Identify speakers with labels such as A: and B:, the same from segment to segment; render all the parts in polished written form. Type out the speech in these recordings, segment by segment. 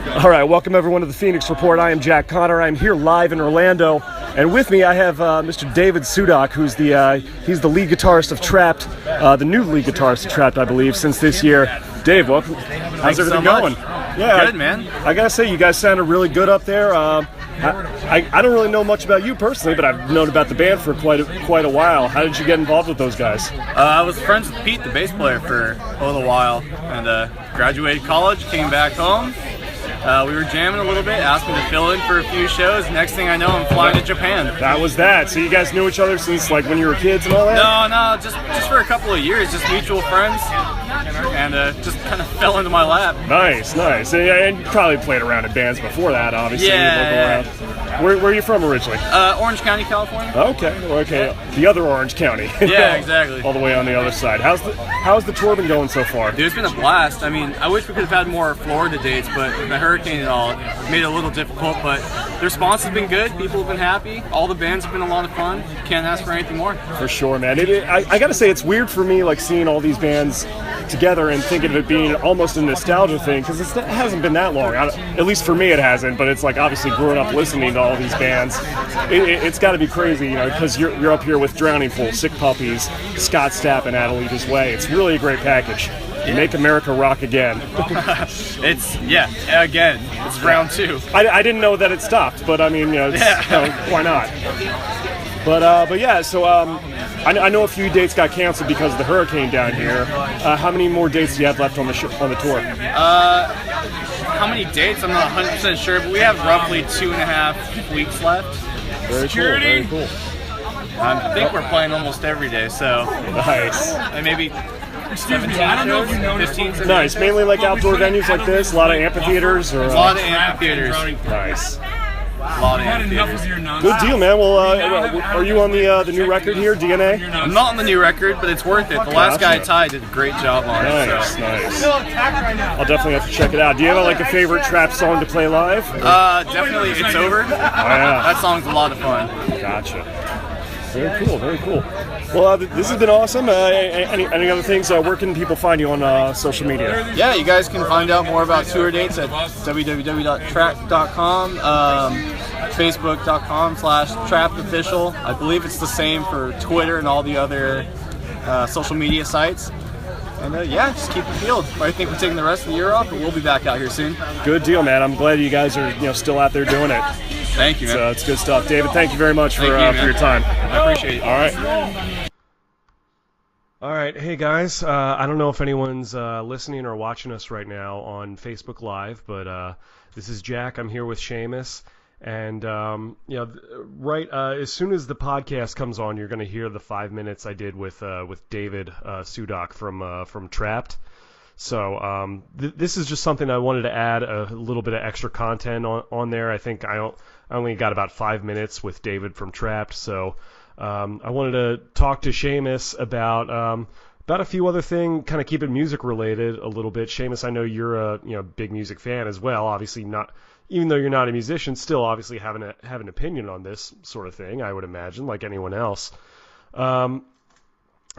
A: All right, welcome everyone to the Phoenix Report. I am Jack Connor. I'm here live in Orlando, and with me I have Mr. David Sudock, who's he's the lead guitarist of Trapt, the new lead guitarist of Trapt, I believe, since this year. Dave, welcome. How's everything going?
B: Yeah, good, man.
A: I gotta say, you guys sounded really good up there. I don't really know much about you personally, but I've known about the band for quite a while. How did you get involved with those guys?
B: I was friends with Pete, the bass player, for a little while, and graduated college, came back home. We were jamming a little bit, asked me to fill in for a few shows. Next thing I know, I'm flying to Japan.
A: That was that. So you guys knew each other since like when you were kids and all that?
B: No, just for a couple of years, just mutual friends, and just kind of fell into my lap.
A: Nice. And you probably played around in bands before that, obviously.
B: Yeah.
A: Where are you from originally?
B: Orange County, California.
A: Okay. The other Orange County.
B: Yeah, exactly.
A: All the way on the other side. How's the tour been going so far?
B: Dude, it's been a blast. I mean, I wish we could have had more Florida dates, but the hurricane and all made it a little difficult. But the response has been good. People have been happy. All the bands have been a lot of fun. Can't ask for anything more.
A: For sure, man. I gotta say, it's weird for me, like seeing all these bands together and thinking of it being almost a nostalgia thing, because it hasn't been that long. At least for me, it hasn't. But it's like obviously growing up listening to all these bands, it's got to be crazy, you know, because you're up here with Drowning Pool, Sick Puppies, Scott Stapp, and Adelitas Way. It's really a great package. You make America rock again.
B: Again. It's round 2.
A: I didn't know that it stopped, but I mean, you know, why not? But yeah, so I know a few dates got canceled because of the hurricane down here. How many more dates do you have left on the tour?
B: How many dates? I'm not 100% sure, but we have roughly 2.5 weeks left.
A: Very cool.
B: I think we're playing almost every day, so
A: nice.
B: And maybe 17 shows, 15.
A: Nice, mainly like outdoor venues like this. A lot of amphitheaters, or
B: a lot of amphitheaters.
A: Nice.
B: Good
A: deal, man. Well, are you on the new record here, DNA?
B: I'm not on the new record, but it's worth it. The last guy, Ty, did a great job on it.
A: Nice. I'll definitely have to check it out. Do you have like a favorite Trapt song to play live?
B: Definitely It's Over. That song's a lot of fun.
A: Gotcha. Very cool. Well, this has been awesome. Any other things? Where can people find you on social media?
B: Yeah, you guys can find out more about tour dates at www.trapt.com, facebook.com/TraptOfficial. I believe it's the same for Twitter and all the other social media sites. And just keep it peeled. I think we're taking the rest of the year off, but we'll be back out here soon.
A: Good deal, man. I'm glad you guys are still out there doing it.
B: Thank you, man.
A: So it's good stuff. David, thank you very much for your time.
B: I appreciate it.
A: All right. Hey, guys. I don't know if anyone's listening or watching us right now on Facebook Live, but this is Jack. I'm here with Seamus. And, as soon as the podcast comes on, you're going to hear the 5 minutes I did with David Sudock from Trapt. So this is just something I wanted to add a little bit of extra content on there. I think I only got about 5 minutes with David from Trapt, so I wanted to talk to Seamus about a few other things, kind of keep it music related a little bit. Seamus, I know you're a big music fan as well. Obviously not, even though you're not a musician, still obviously have an opinion on this sort of thing, I would imagine, like anyone else.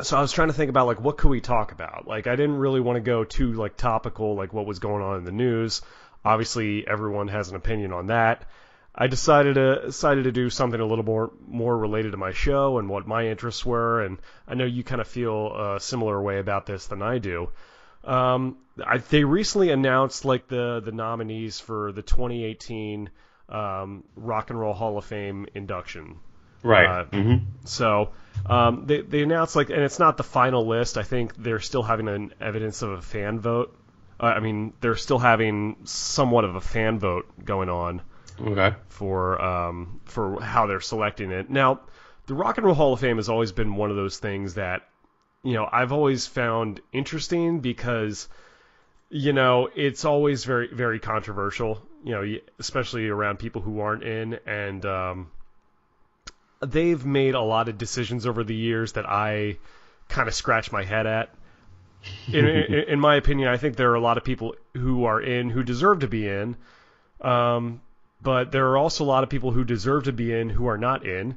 A: So I was trying to think about, like, what could we talk about? Like, I didn't really want to go too, like, topical, like what was going on in the news. Obviously, everyone has an opinion on that. I decided to do something a little more related to my show and what my interests were, and I know you kind of feel a similar way about this than I do. They recently announced, like, the nominees for the 2018 Rock and Roll Hall of Fame induction.
C: Right.
A: So they announced, like, and it's not the final list. I think they're still having an evidence of a fan vote. They're still having somewhat of a fan vote going on.
C: Okay.
A: For how they're selecting it. Now, the Rock and Roll Hall of Fame has always been one of those things that, I've always found interesting because, it's always very, very controversial, especially around people who aren't in, and they've made a lot of decisions over the years that I kind of scratch my head at. In my opinion, I think there are a lot of people who are in who deserve to be in, but there are also a lot of people who deserve to be in who are not in,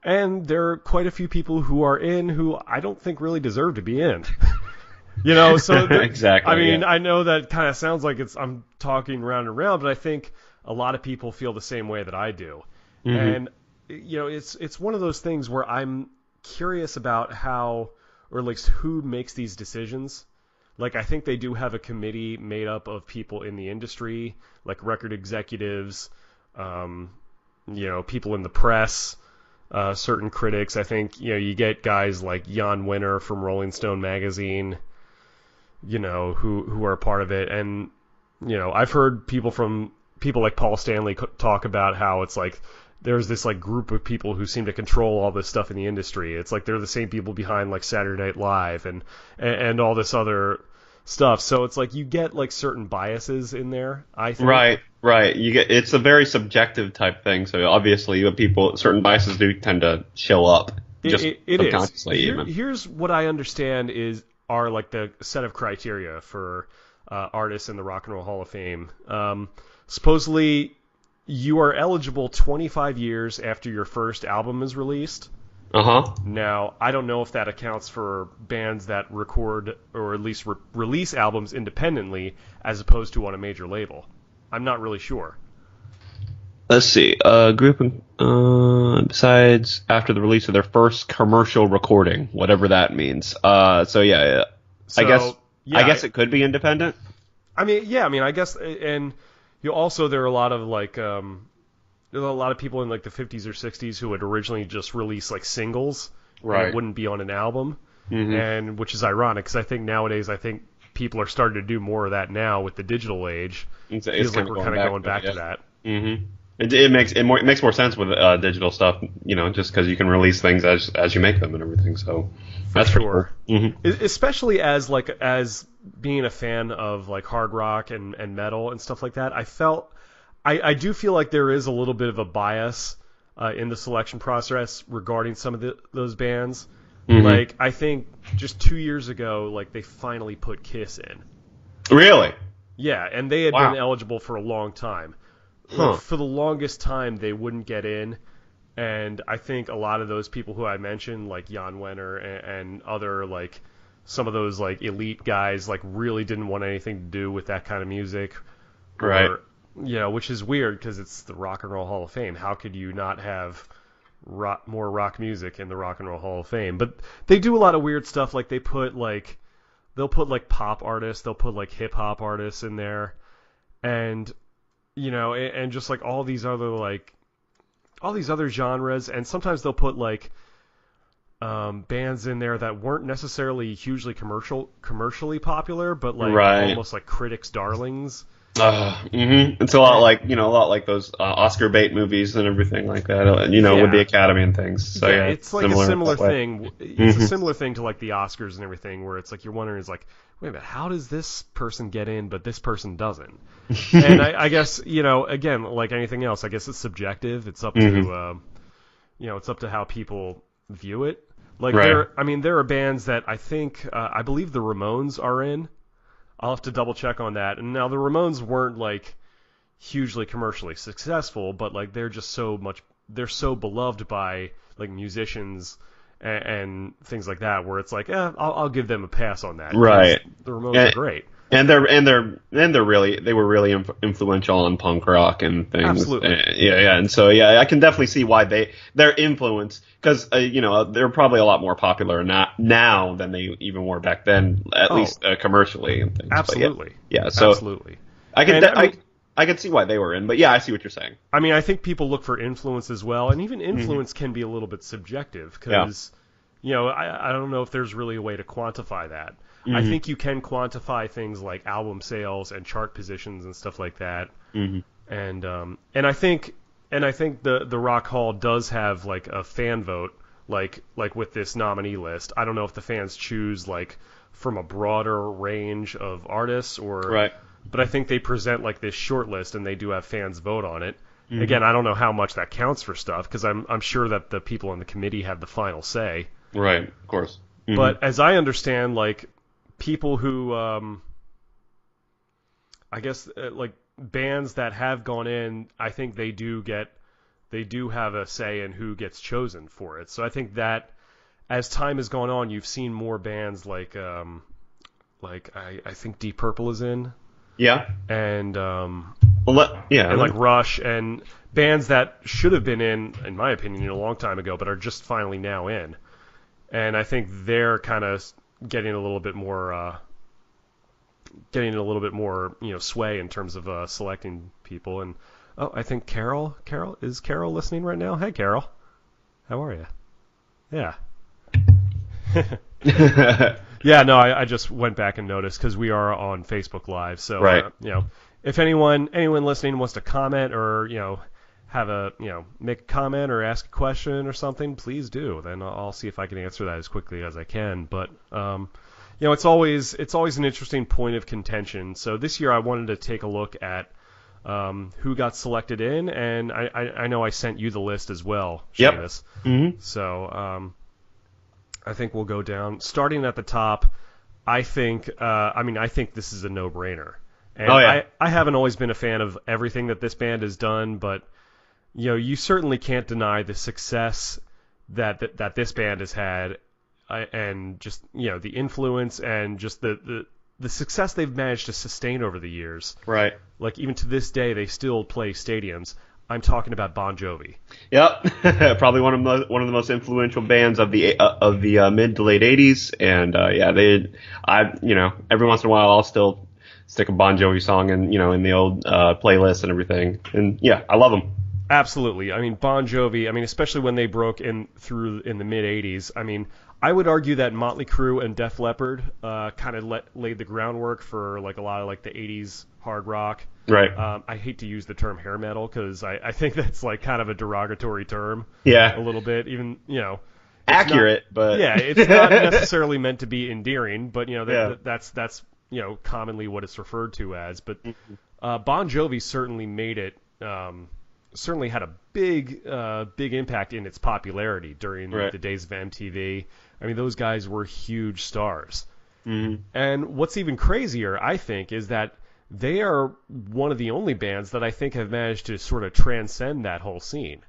A: and there are quite a few people who are in who I don't think really deserve to be in. You know, so
C: Exactly.
A: I mean, I know that kind of sounds like I'm talking round and round, but I think a lot of people feel the same way that I do. And you know, it's one of those things where I'm curious about how, or at least who makes these decisions. Like, I think they do have a committee made up of people in the industry, like record executives, you know, people in the press, certain critics. I think, you know, you get guys like Jan Wenner from Rolling Stone magazine, you know, who are a part of it. And, you know, I've heard people like Paul Stanley talk about how it's like there's this like group of people who seem to control all this stuff in the industry. It's like they're the same people behind like Saturday Night Live and all this other stuff. So it's like you get like certain biases in there, I think.
C: Right. It's a very subjective type thing. So obviously, certain biases do tend to show up just subconsciously. Even
A: here's what I understand are like the set of criteria for artists in the Rock and Roll Hall of Fame. Supposedly, you are eligible 25 years after your first album is released. Now, I don't know if that accounts for bands that record or at least release albums independently as opposed to on a major label. I'm not really sure.
C: Let's see. Group besides after the release of their first commercial recording, whatever that means. I guess it could be independent.
A: I guess, and also there are a lot of like there are a lot of people in like the 50s or 60s who had originally just released like singles,
C: right?
A: And it wouldn't be on an album, and which is ironic because I think nowadays people are starting to do more of that now with the digital age. It feels like we're kind of going back to that.
C: It makes more sense with digital stuff, you know, just because you can release things as you make them and everything. So that's for sure.
A: Especially as being a fan of like hard rock and metal and stuff like that, I do feel like there is a little bit of a bias in the selection process regarding some of those bands. Like, I think just 2 years ago, like, they finally put Kiss in.
C: Really?
A: Yeah, and they had been eligible for a long time. But for the longest time, they wouldn't get in. And I think a lot of those people who I mentioned, like Jan Wenner and other, like, some of those, like, elite guys, like, really didn't want anything to do with that kind of music.
C: Right.
A: You know, which is weird because it's the Rock and Roll Hall of Fame. How could you not have more rock music in the Rock and Roll Hall of Fame? But they do a lot of weird stuff. Like they'll put like pop artists, they'll put like hip hop artists in there, and you know, and just like all these other genres. And sometimes they'll put like bands in there that weren't necessarily hugely commercially popular, but like almost like critics' darlings.
C: It's a lot like those Oscar bait movies and everything like that, you know, with the Academy and things. So yeah,
A: it's like a similar thing. It's a similar thing to like the Oscars and everything, where it's like you're wondering, is like, wait a minute, how does this person get in, but this person doesn't? And I guess, you know, again, like anything else, I guess it's subjective. It's up to it's up to how people view it. Like there are bands that I think I believe the Ramones are in. I'll have to double check on that. And now the Ramones weren't like hugely commercially successful, but like they're so beloved by like musicians and things like that, where it's like, I'll give them a pass on that.
C: Right.
A: The Ramones are great.
C: And they were really influential on punk rock and things.
A: Absolutely.
C: And so I can definitely see why their influence, because they're probably a lot more popular now than they even were back then, at least commercially and things.
A: Absolutely.
C: So
A: absolutely.
C: I can see why they were in, but I see what you're saying.
A: I mean, I think people look for influence as well, and even influence can be a little bit subjective because I don't know if there's really a way to quantify that. I think you can quantify things like album sales and chart positions and stuff like that. And I think the Rock Hall does have like a fan vote, like with this nominee list. I don't know if the fans choose like from a broader range of artists but I think they present like this short list and they do have fans vote on it. Again, I don't know how much that counts for stuff because I'm sure that the people on the committee have the final say.
C: Right, of course.
A: But as I understand, like people who, I guess, like bands that have gone in, I think they do have a say in who gets chosen for it. So I think that as time has gone on, you've seen more bands like like I think Deep Purple is in.
C: Yeah.
A: And
C: and
A: like Rush and bands that should have been in my opinion, a long time ago, but are just finally now in. And I think they're kind of getting a little bit more, sway in terms of selecting people. And I think Carol is Carol listening right now? Hey, Carol, how are you? Yeah. Yeah, no, I just went back and noticed because we are on Facebook Live. So,
C: right.
A: If anyone listening wants to comment or, have make a comment or ask a question or something, please do. Then I'll see if I can answer that as quickly as I can. But, it's always an interesting point of contention. So this year I wanted to take a look at who got selected in, and I know I sent you the list as well, Seamus.
C: Yep. Mm-hmm.
A: So, I think we'll go down. Starting at the top, I think this is a no-brainer. And I haven't always been a fan of everything that this band has done, but you certainly can't deny the success that this band has had, and just the influence and just the success they've managed to sustain over the years.
C: Right.
A: Like even to this day, they still play stadiums. I'm talking about Bon Jovi.
C: Yep, probably one of the most influential bands of the mid to late '80s, and every once in a while I'll still stick a Bon Jovi song in the old playlist and everything, and yeah, I love them.
A: Absolutely. I mean, Bon Jovi. I mean, especially when they broke in the mid '80s. I mean, I would argue that Motley Crue and Def Leppard kind of laid the groundwork for like a lot of like the '80s hard rock.
C: Right.
A: I hate to use the term hair metal because I think that's like kind of a derogatory term.
C: Yeah.
A: A little bit, even
C: accurate, but
A: yeah, it's not necessarily meant to be endearing, but that's commonly what it's referred to as. But Bon Jovi certainly made it. Certainly had a big impact in its popularity during the days of MTV. I mean, those guys were huge stars.
C: Mm-hmm.
A: And what's even crazier, I think, is that they are one of the only bands that I think have managed to sort of transcend that whole scene.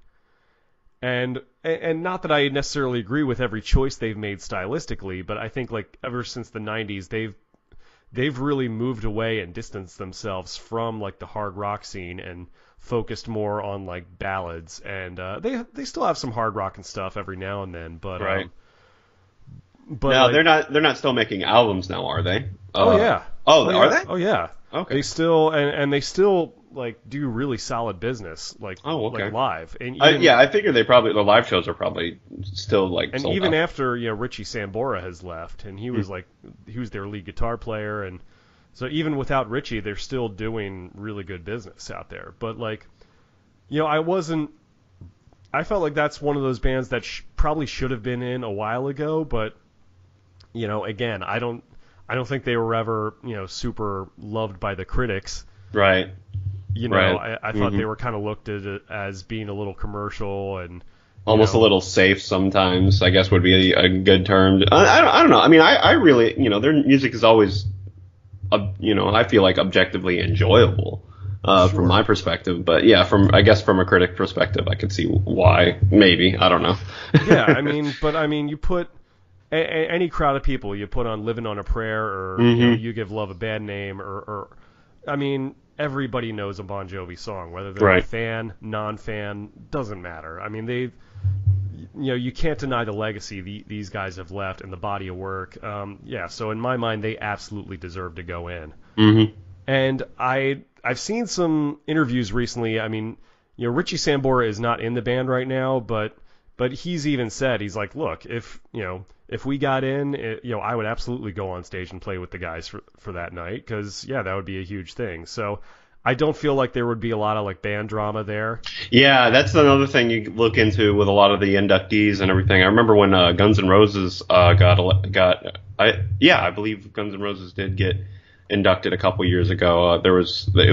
A: And not that I necessarily agree with every choice they've made stylistically, but I think like ever since the 90s, they've really moved away and distanced themselves from like the hard rock scene and focused more on like ballads. And they still have some hard rock and stuff every now and then, but
C: right.
A: But
C: no,
A: like,
C: they're not still making albums now, are they?
A: Oh yeah.
C: Are they?
A: Oh yeah.
C: Okay.
A: They still and they still like do really solid business like like live. And even,
C: I figure the live shows are probably still like
A: and
C: sold
A: even
C: out.
A: after Richie Sambora has left and he was their lead guitar player, and so even without Richie they're still doing really good business out there. But like I felt like that's one of those bands that probably should have been in a while ago, but again, I don't think they were ever, super loved by the critics.
C: Right.
A: Right. I thought they were kind of looked at it as being a little commercial and
C: almost a little safe sometimes, I guess would be a good term. I don't know. I mean, I really, their music is always, I feel like objectively enjoyable from my perspective. But yeah, from a critic perspective, I could see why. Maybe. I don't know.
A: Yeah, I mean, you put any crowd of people, you put on Living on a Prayer or You Give Love a Bad Name or I mean, everybody knows a Bon Jovi song, whether they're a fan, non-fan, doesn't matter. I mean, you can't deny the legacy these guys have left and the body of work. So in my mind, they absolutely deserve to go in.
C: Mm-hmm.
A: And I've seen some interviews recently. I mean, Richie Sambora is not in the band right now, but he's even said, he's like, look, if we got in, I would absolutely go on stage and play with the guys for that night because, that would be a huge thing. So I don't feel like there would be a lot of like band drama there. Yeah,
C: that's another thing you look into with a lot of the inductees and everything. I remember when Guns N' Roses I believe Guns N' Roses did get inducted a couple years ago. It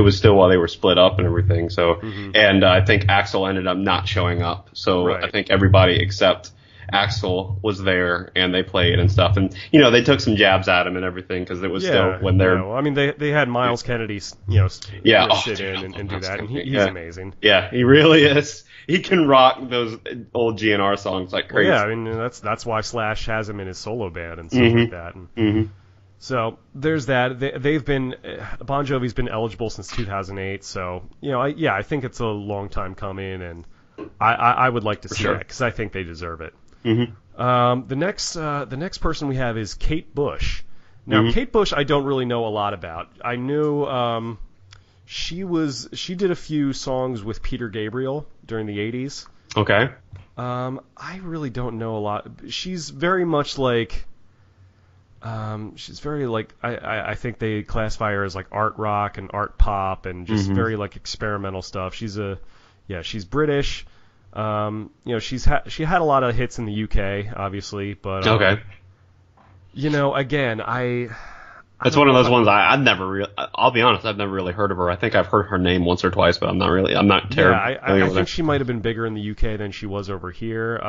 C: was still while they were split up and everything. So and I think Axl ended up not showing up. So I think everybody except Axl was there and they played and stuff, and they took some jabs at him and everything because it was still when they're.
A: I mean, they had Miles Kennedy, sit in and do that, and he's amazing.
C: Yeah, he really is. He can rock those old GNR songs like crazy.
A: Well, I mean that's why Slash has him in his solo band and stuff like that. And, So there's that. They've been Bon Jovi's been eligible since 2008. So I think it's a long time coming, and I would like to see that because I think they deserve it.
C: Mm-hmm.
A: The next person we have is Kate Bush. Now Kate Bush, I don't really know a lot about. I knew she did a few songs with Peter Gabriel during the 80s.
C: Okay.
A: I really don't know a lot. She's very much like. She's very like I think they classify her as like art rock and art pop and just very like experimental stuff. She's British. She had a lot of hits in the UK, obviously, but
C: okay.
A: Again,
C: it's one of those ones I'll be honest, I've never really heard of her. I think I've heard her name once or twice, but I'm not terrible.
A: I think she might have been bigger in the UK than she was over here.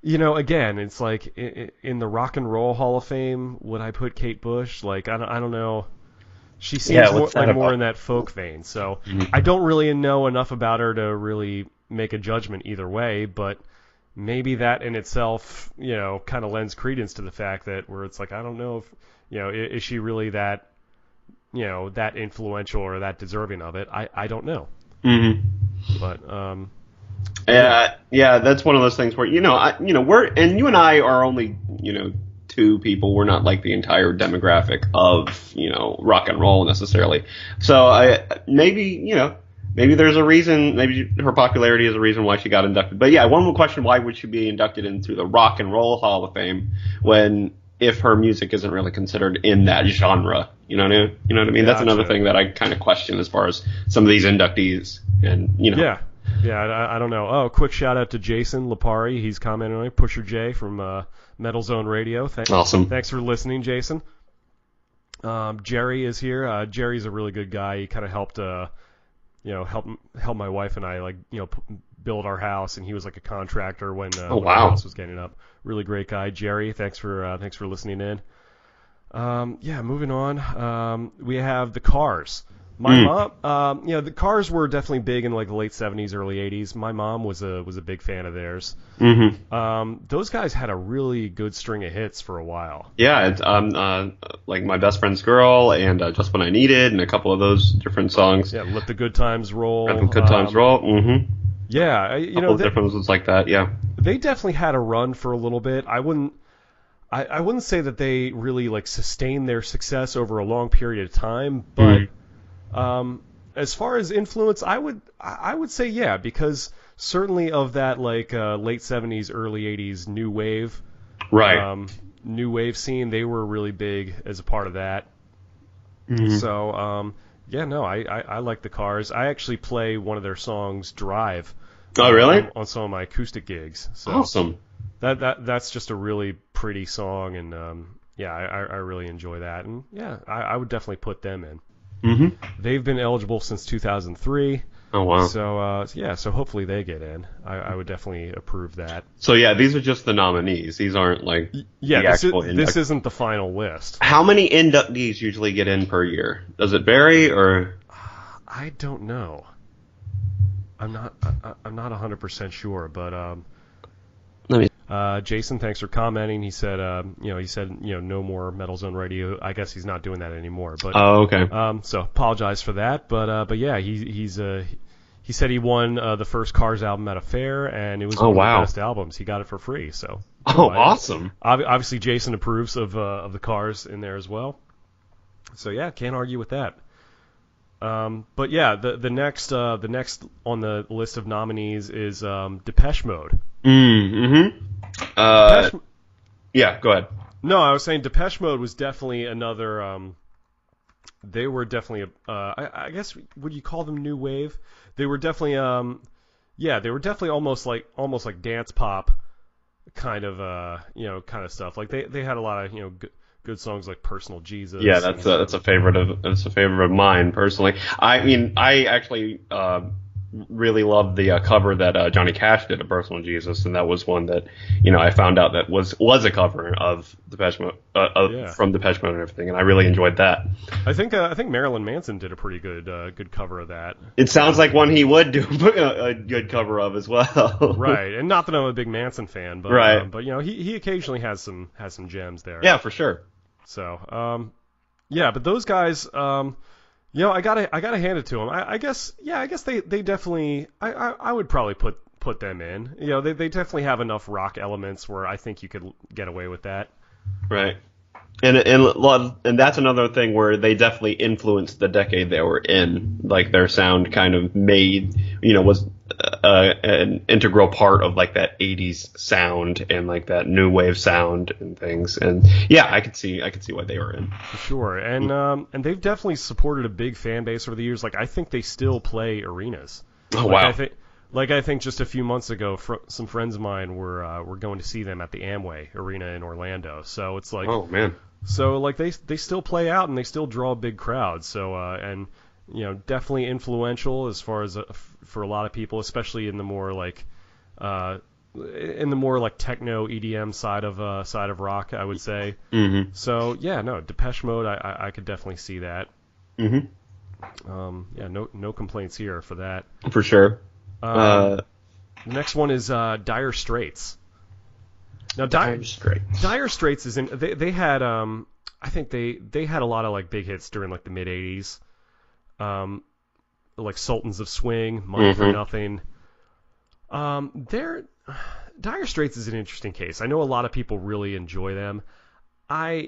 A: Again, it's like in the Rock and Roll Hall of Fame, would I put Kate Bush? Like, I don't know. She seems more in that folk vein. So I don't really know enough about her to really make a judgment either way, but maybe that in itself, kind of lends credence to the fact that where it's like, I don't know if, is she really that, that influential or that deserving of it? I don't know. Mm-hmm. But,
C: yeah, that's one of those things where you and I are only two people. We're not like the entire demographic of rock and roll necessarily. So maybe there's a reason. Maybe her popularity is a reason why she got inducted. But yeah, one more question: why would she be inducted into the Rock and Roll Hall of Fame if her music isn't really considered in that genre? You know what I mean? That's another thing that I kind of question as far as some of these inductees and
A: Yeah, I don't know. Oh, quick shout out to Jason Lipari. He's commenting on it. Pusher J from Metal Zone Radio.
C: Awesome.
A: Thanks for listening, Jason. Jerry is here. Jerry's a really good guy. He kind of helped my wife and I build our house, and he was like a contractor when our house was getting up. Really great guy, Jerry. Thanks for listening in. Moving on. We have the Cars. My mom, the Cars were definitely big in like the late 70s, early 80s. My mom was a big fan of theirs. Mm-hmm. Those guys had a really good string of hits for a while.
C: Yeah, it's like My Best Friend's Girl and Just When I Needed and a couple of those different songs.
A: Yeah, Let the Good Times Roll.
C: Let the Good Times Roll. Mm-hmm.
A: Yeah,
C: a couple of different ones like that. Yeah,
A: they definitely had a run for a little bit. I wouldn't say that they really like sustained their success over a long period of time, but. As far as influence, I would say yeah, because certainly of that like late 70s, early 80s new wave,
C: right?
A: New wave scene, they were really big as a part of that. Mm-hmm. So I like the Cars. I actually play one of their songs, Drive.
C: Oh, really?
A: On some of my acoustic gigs. So
C: awesome.
A: That's just a really pretty song, and I really enjoy that, and I would definitely put them in. Mm-hmm. They've been eligible since 2003.
C: Oh, wow.
A: So, so hopefully they get in. I would definitely approve that.
C: So, yeah, these are just the nominees. These aren't, like,
A: this isn't the final list.
C: How many inductees usually get in per year? Does it vary, or?
A: I don't know. I'm not 100% sure, but
C: let me.
A: Jason, thanks for commenting. He said, no more Metal Zone Radio. I guess he's not doing that anymore. But
C: okay.
A: So apologize for that. But yeah, he said he won the first Cars album at a fair, and it was one of the best albums. He got it for free. So.
C: Awesome.
A: Obviously, Jason approves of the Cars in there as well. So yeah, can't argue with that. But yeah, the next on the list of nominees is Depeche Mode.
C: Mm-hmm. Yeah, go ahead.
A: No, I was saying Depeche Mode was definitely another. They were definitely I guess would you call them new wave? They were definitely they were definitely almost like dance pop kind of stuff. Like they had a lot of good songs like Personal Jesus.
C: Yeah, that's a favorite of mine personally. I mean, I actually really loved the cover that Johnny Cash did of Personal Jesus, and that was one that I found out that was a cover of Depeche Mode from Depeche Mode and everything, and I really enjoyed that.
A: I think Marilyn Manson did a pretty good cover of that.
C: It sounds like one he would do a good cover of as well.
A: Right, and not that I'm a big Manson fan, but
C: right.
A: But he occasionally has some gems there.
C: Yeah, for sure.
A: So, yeah, but those guys, I gotta hand it to them. I guess they definitely, I would probably put them in. They definitely have enough rock elements where I think you could get away with that.
C: Right. And that's another thing where they definitely influenced the decade they were in. Like their sound kind of was an integral part of like that 80s sound and like that new wave sound and things. And yeah, I could see why they were in.
A: For sure. And they've definitely supported a big fan base over the years. Like I think they still play arenas.
C: Oh, wow.
A: I think just a few months ago, some friends of mine were going to see them at the Amway Arena in Orlando. So it's like,
C: oh man.
A: So like they still play out and they still draw big crowds. So and definitely influential as far as for a lot of people, especially in the more like techno EDM side of rock, I would say.
C: Mm-hmm.
A: So yeah, no, Depeche Mode, I could definitely see that.
C: Mm-hmm.
A: Yeah, no complaints here for that.
C: For sure.
A: The next one is Dire Straits. Now, Dire Straits is in. They had I think they had a lot of like big hits during like the mid '80s, like Sultans of Swing, Money for Nothing. Dire Straits is an interesting case. I know a lot of people really enjoy them. I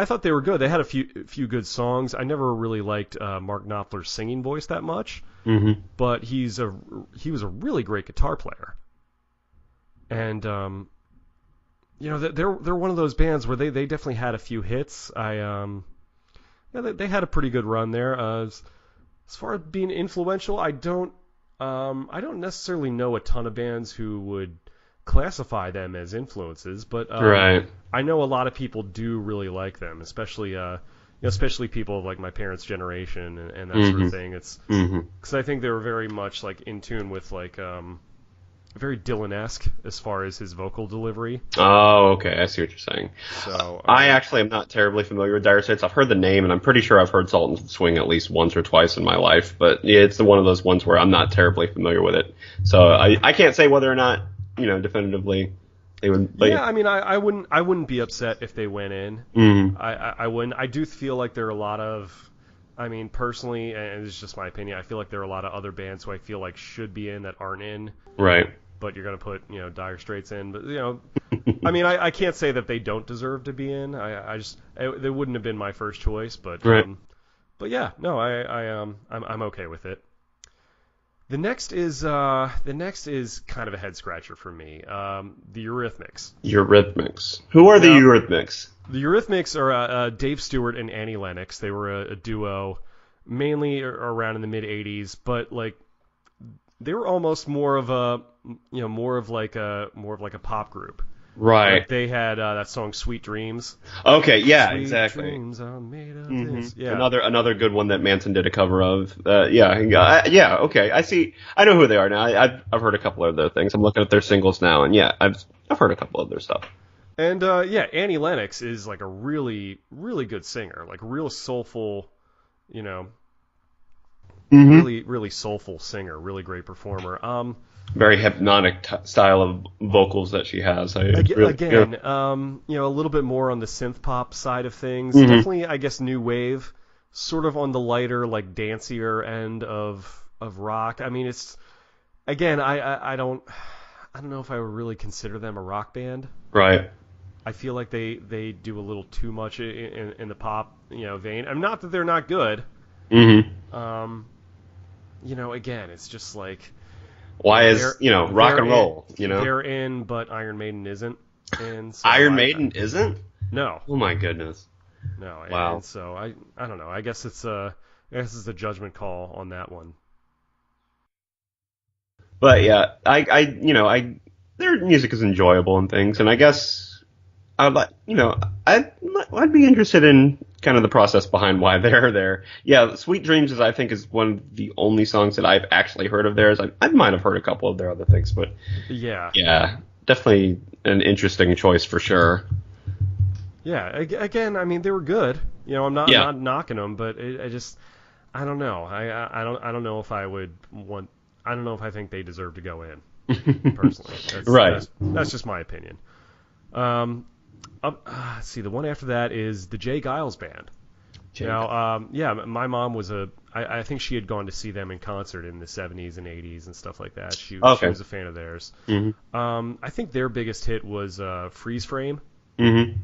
A: thought they were good. They had a few good songs. I never really liked Mark Knopfler's singing voice that much, but he was a really great guitar player. And they're one of those bands where they definitely had a few hits. They had a pretty good run there. As far as being influential, I don't necessarily know a ton of bands who would classify them as influences, but
C: right.
A: I know a lot of people do really like them, especially people of like my parents' generation and that sort of thing. It's because I think they were very much like in tune with like very Dylan-esque as far as his vocal delivery.
C: Oh, okay. I see what you're saying.
A: So
C: I actually am not terribly familiar with Dire Straits. I've heard the name, and I'm pretty sure I've heard Sultans of Swing at least once or twice in my life. But yeah, it's one of those ones where I'm not terribly familiar with it. So I can't say whether or not definitively they would.
A: Yeah, I mean, I wouldn't be upset if they went in. I wouldn't. I do feel like there are a lot of. I mean, personally, and it's just my opinion, I feel like there are a lot of other bands who I feel like should be in that aren't in.
C: Right.
A: But you're going to put, Dire Straits in. But, I mean, I can't say that they don't deserve to be in. They wouldn't have been my first choice. But,
C: right.
A: But yeah, no, I'm okay with it. The next is kind of a head scratcher for me. The Eurythmics.
C: Eurythmics. Who are the Eurythmics?
A: The Eurythmics are Dave Stewart and Annie Lennox. They were a duo, mainly around in the mid '80s, but like they were almost more of a pop group.
C: Right.
A: Like they had that song "Sweet Dreams."
C: Okay. Yeah.
A: Sweet
C: exactly.
A: Dreams are made of this. Yeah.
C: Another good one that Manson did a cover of. Yeah. Okay. I see. I know who they are now. I've heard a couple of their things. I'm looking at their singles now, and yeah, I've heard a couple of their stuff.
A: And Annie Lennox is like a really, really good singer, like real soulful, really, really soulful singer, really great performer.
C: Very hypnotic style of vocals that she has.
A: A little bit more on the synth pop side of things. Definitely, I guess, new wave, sort of on the lighter, like dancier end of rock. I mean, it's again, I don't know if I would really consider them a rock band.
C: Right.
A: I feel like they do a little too much in the pop vein. I'm not that they're not good. Again, it's just like
C: why is rock and roll?
A: They're in, but Iron Maiden isn't. And so
C: Iron Maiden isn't?
A: No.
C: Oh my goodness.
A: No.
C: Wow.
A: And so I don't know. I guess it's a judgment call on that one.
C: But yeah, their music is enjoyable and things, and I guess I'd be interested in kind of the process behind why they're there. Yeah, Sweet Dreams is one of the only songs that I've actually heard of theirs. I might have heard a couple of their other things, but yeah, definitely an interesting choice for sure.
A: Yeah, again, I mean they were good. I'm not knocking them, but I don't know. I don't know if I would want. I don't know if I think they deserve to go in personally.
C: Right.
A: That's just my opinion. See, the one after that is the Jay Giles Band. My mom was I think she had gone to see them in concert in the 70s and 80s and stuff like that. She was a fan of theirs.
C: Mm-hmm.
A: I think their biggest hit was Freeze Frame.
C: Mm-hmm.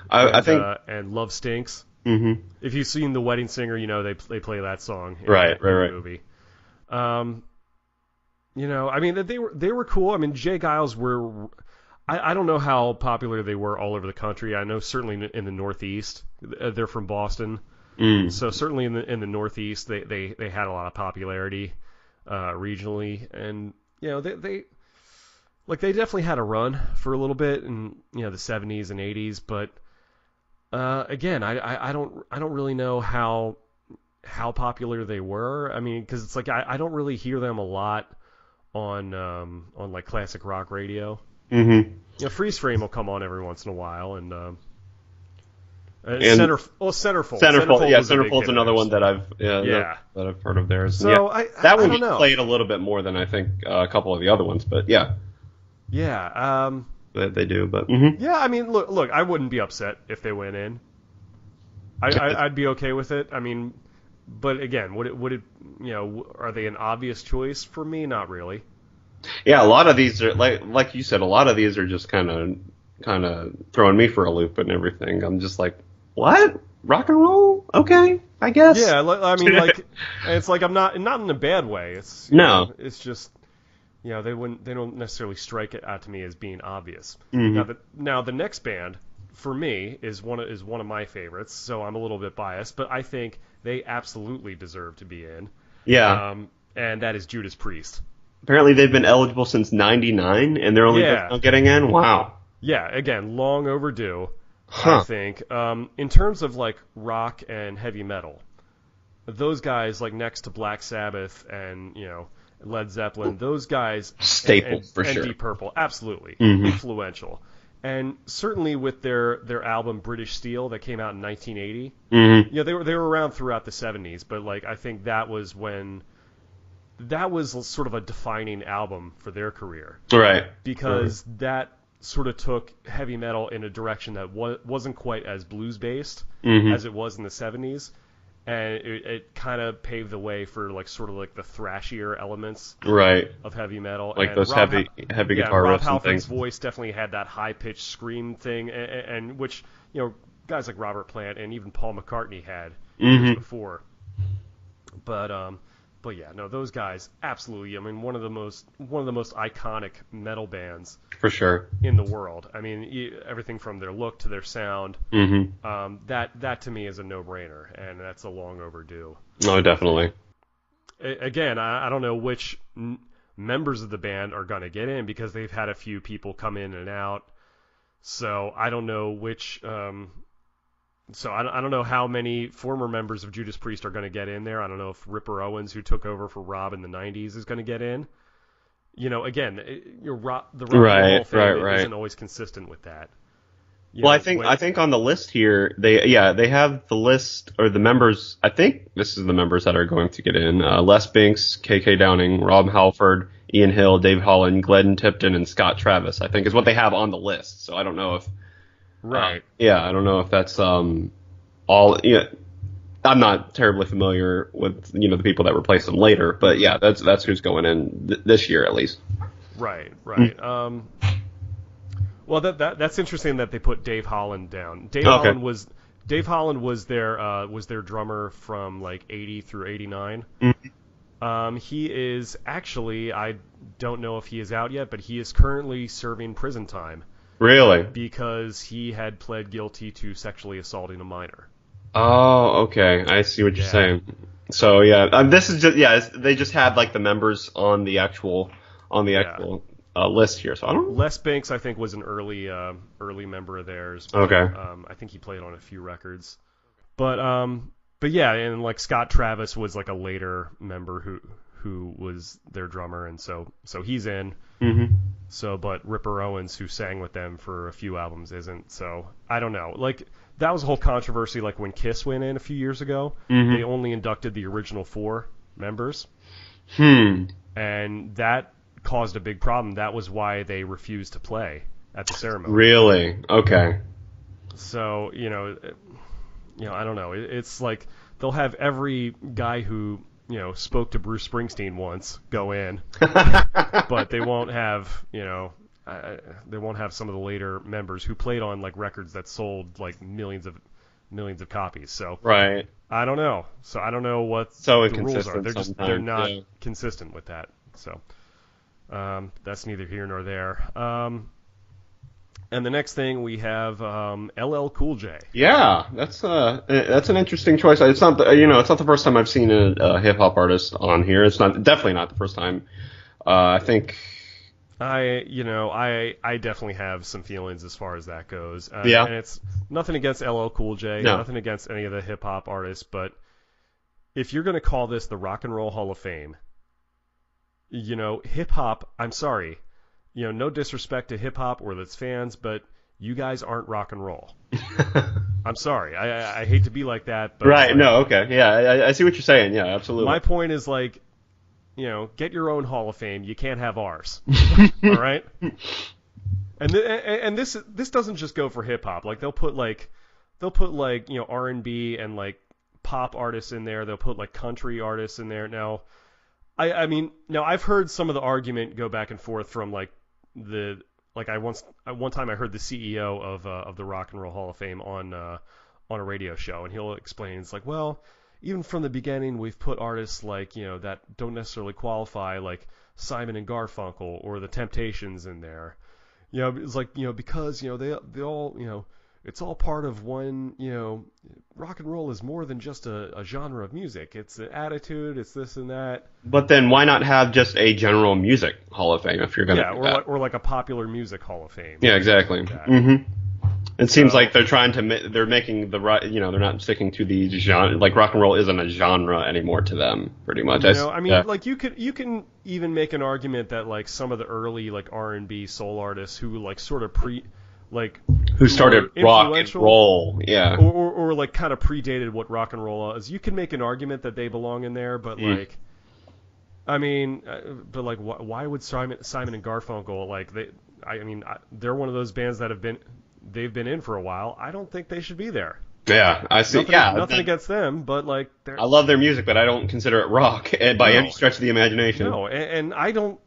C: I think
A: and Love Stinks.
C: Mm-hmm. If
A: you've seen The Wedding Singer, you know they play that song in
C: right.
A: the movie. I mean they were cool. I mean Jay Giles were. I don't know how popular they were all over the country. I know certainly in the Northeast. They're from Boston, so certainly in the Northeast they had a lot of popularity regionally, and they definitely had a run for a little bit in the 70s and 80s. But again, I don't really know how popular they were. I mean, because it's like I don't really hear them a lot on like classic rock radio.
C: Mm-hmm.
A: Freeze Frame will come on every once in a while, and Centerfold.
C: Centerfold's another one that I've heard of theirs.
A: So
C: that one
A: don't know.
C: Played a little bit more than I think a couple of the other ones, but yeah.
A: Yeah.
C: They do, but
A: yeah. I mean, look, I wouldn't be upset if they went in. I'd be okay with it. I mean, but again, would it are they an obvious choice for me? Not really.
C: Yeah, a lot of these are like you said. A lot of these are just kind of throwing me for a loop and everything. I'm just like, what? Rock and roll? Okay, I guess.
A: Yeah, I mean, like, it's like I'm not in a bad way. It's
C: no.
A: It's just they don't necessarily strike it out to me as being obvious.
C: Mm-hmm.
A: Now the next band for me is one of my favorites. So I'm a little bit biased, but I think they absolutely deserve to be in.
C: Yeah.
A: And that is Judas Priest.
C: Apparently they've been eligible since '99, and they're only just now getting in? Wow.
A: Yeah, again, long overdue,
C: I
A: think. In terms of, like, rock and heavy metal, those guys, like, next to Black Sabbath and, Led Zeppelin, those guys...
C: Staples, for sure.
A: And Deep Purple, absolutely.
C: Mm-hmm.
A: Influential. And certainly with their album British Steel that came out in 1980,
C: mm-hmm.
A: They were around throughout the 70s, but, like, I think that was when... That was sort of a defining album for their career.
C: Right.
A: Because that sort of took heavy metal in a direction that wasn't quite as blues-based
C: mm-hmm.
A: as it was in the 70s. And it kind of paved the way for sort of the thrashier elements of heavy metal.
C: Like
A: and
C: those heavy guitar riffs and things.
A: Rob Halford's voice definitely had that high-pitched scream thing, and which, guys like Robert Plant and even Paul McCartney had years before. But yeah, no, those guys absolutely. I mean, one of the most iconic metal bands
C: for sure
A: in the world. I mean, everything from their look to their sound.
C: Mm-hmm.
A: That to me is a no-brainer, and that's a long overdue.
C: Oh, definitely.
A: Again, I don't know which members of the band are going to get in because they've had a few people come in and out. So I don't know which. So I don't know how many former members of Judas Priest are going to get in there. I don't know if Ripper Owens, who took over for Rob in the 90s, is going to get in. Again, the Rock and Roll Hall of Fame isn't always consistent with that.
C: I think on the list here, they have the list or the members. I think this is the members that are going to get in. Les Binks, KK Downing, Rob Halford, Ian Hill, Dave Holland, Glenn Tipton, and Scott Travis, I think is what they have on the list. So I don't know if...
A: Right.
C: I don't know if that's all. I'm not terribly familiar with the people that replace them later, but yeah, that's who's going in this year at least.
A: Right. Mm-hmm. Well, that's interesting that they put Dave Holland down. Dave Holland was their drummer from like 80 through 89. Mm-hmm. He is actually, I don't know if he is out yet, but he is currently serving prison time.
C: Really?
A: Because he had pled guilty to sexually assaulting a minor.
C: Oh, okay. I see what you're saying. So yeah, this is just they just had like the members on the actual list here. So I don't know.
A: Les Binks, I think, was an early member of theirs.
C: Okay.
A: I think he played on a few records. But yeah, and like Scott Travis was like a later member who was their drummer, and so he's in.
C: Mm-hmm.
A: So, but Ripper Owens, who sang with them for a few albums, isn't. So, I don't know. Like, that was a whole controversy, like, when Kiss went in a few years ago. Mm-hmm. They only inducted the original 4 members. And that caused a big problem. That was why they refused to play at the ceremony.
C: Really? Okay.
A: So I don't know. It's like they'll have every guy who spoke to Bruce Springsteen once go in, but they won't have they won't have some of the later members who played on like records that sold like millions of copies. So
C: right.
A: I don't know. So I don't know what
C: so
A: the rules are. They're not
C: yeah.
A: consistent with that. So that's neither here nor there. And the next thing we have LL Cool J.
C: Yeah, that's an interesting choice. It's not it's not the first time I've seen a hip hop artist on here. It's definitely not the first time. I think.
A: I definitely have some feelings as far as that goes.
C: Yeah.
A: And it's nothing against LL Cool J,
C: no.
A: Nothing against any of the hip hop artists, but if you're going to call this the Rock and Roll Hall of Fame, hip hop, I'm sorry, no disrespect to hip hop or its fans, but you guys aren't rock and roll. I'm sorry. I hate to be like that, but
C: right, no, okay. Yeah, I see what you're saying. Yeah, absolutely.
A: My point is like, get your own Hall of Fame. You can't have ours. All right? And this doesn't just go for hip hop. Like they'll put R&B and like pop artists in there. They'll put like country artists in there. Now, I've heard some of the argument go back and forth from like one time I heard the CEO of the Rock and Roll Hall of Fame on a radio show, and he'll explain, it's like, well, even from the beginning, we've put artists like, that don't necessarily qualify, like Simon and Garfunkel or the Temptations in there. It's like, because, they all, it's all part of one, rock and roll is more than just a genre of music. It's an attitude, it's this and that.
C: But then why not have just a general music Hall of Fame if you're going to do that?
A: Or like a popular music Hall of Fame.
C: Yeah, exactly. Mm-hmm. It seems like they're making the right, they're not sticking to the genre. Like rock and roll isn't a genre anymore to them, pretty much.
A: Like you can even make an argument that like some of the early like R&B soul artists who like sort of who
C: started rock and roll, yeah,
A: or like kind of predated what rock and roll is. You can make an argument that they belong in there, but like, why would Simon and Garfunkel they're one of those bands that they've been in for a while. I don't think they should be there.
C: Yeah, I see.
A: Nothing against them, but like,
C: I love their music, but I don't consider it rock by any stretch of the imagination.
A: No, and I don't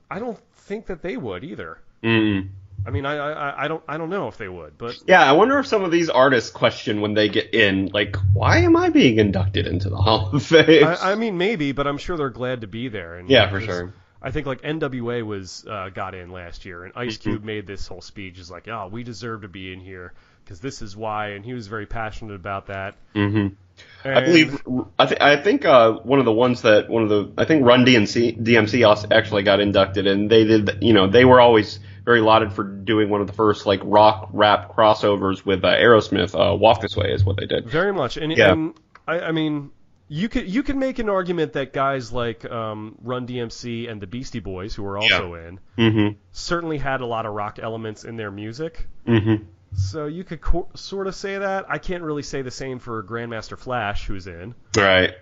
A: think that they would either.
C: Mm-mm.
A: I don't know if they would, but
C: yeah, I wonder if some of these artists question when they get in, like, why am I being inducted into the Hall of Fame?
A: Maybe, but I'm sure they're glad to be there. And
C: yeah, for sure.
A: I think like NWA got in last year, and Ice Cube made this whole speech, is like, oh, we deserve to be in here because this is why, and he was very passionate about that.
C: Mm-hmm. I think one of the ones that I think Run DMC actually got inducted, and they did, they were always very lauded for doing one of the first like rock rap crossovers with Aerosmith. Walk This Way is what they did.
A: Very much, and I mean. You could make an argument that guys like Run DMC and the Beastie Boys, who were also in, certainly had a lot of rock elements in their music.
C: Mm-hmm.
A: So you could sort of say that. I can't really say the same for Grandmaster Flash, who's in.
C: Right.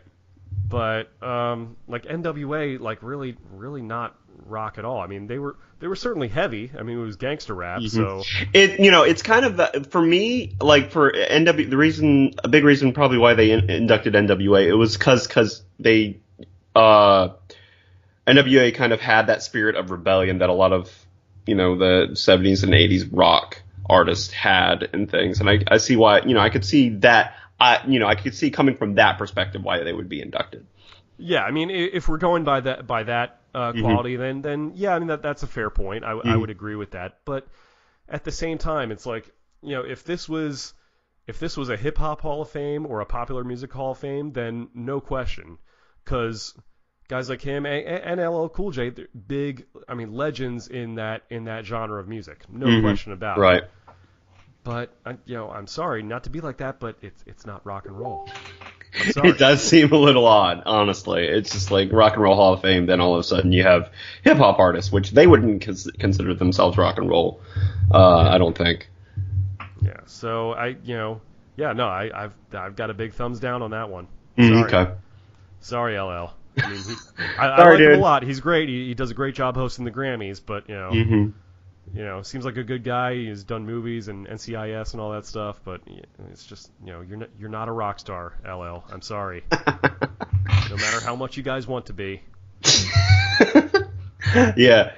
A: But like NWA, like really not rock at all. I mean, they were certainly heavy. I mean, it was gangster rap. So
C: it's kind of for me, like for NW, a big reason probably why they inducted NWA, it was because they NWA kind of had that spirit of rebellion that a lot of the 70s and 80s rock artists had and things, and I see why. I could see that. I could see coming from that perspective why they would be inducted.
A: Yeah, I mean, if we're going by that quality, then yeah, I mean that's a fair point. I would agree with that. But at the same time, it's like, if this was a hip hop Hall of Fame or a popular music Hall of Fame, then no question, because guys like him and LL Cool J, they're big, legends in that genre of music, no question about it.
C: Right.
A: But I'm sorry not to be like that, but it's not rock and roll. I'm sorry.
C: It does seem a little odd, honestly. It's just like Rock and Roll Hall of Fame, then all of a sudden you have hip hop artists, which they wouldn't consider themselves rock and roll. I don't think.
A: Yeah. So I've got a big thumbs down on that one. Sorry.
C: Okay.
A: Sorry, LL. I mean, I like him a lot. He's great. He does a great job hosting the Grammys, but seems like a good guy. He's done movies and NCIS and all that stuff, but it's just, you're not a rock star, LL. I'm sorry. No matter how much you guys want to be.
C: Yeah.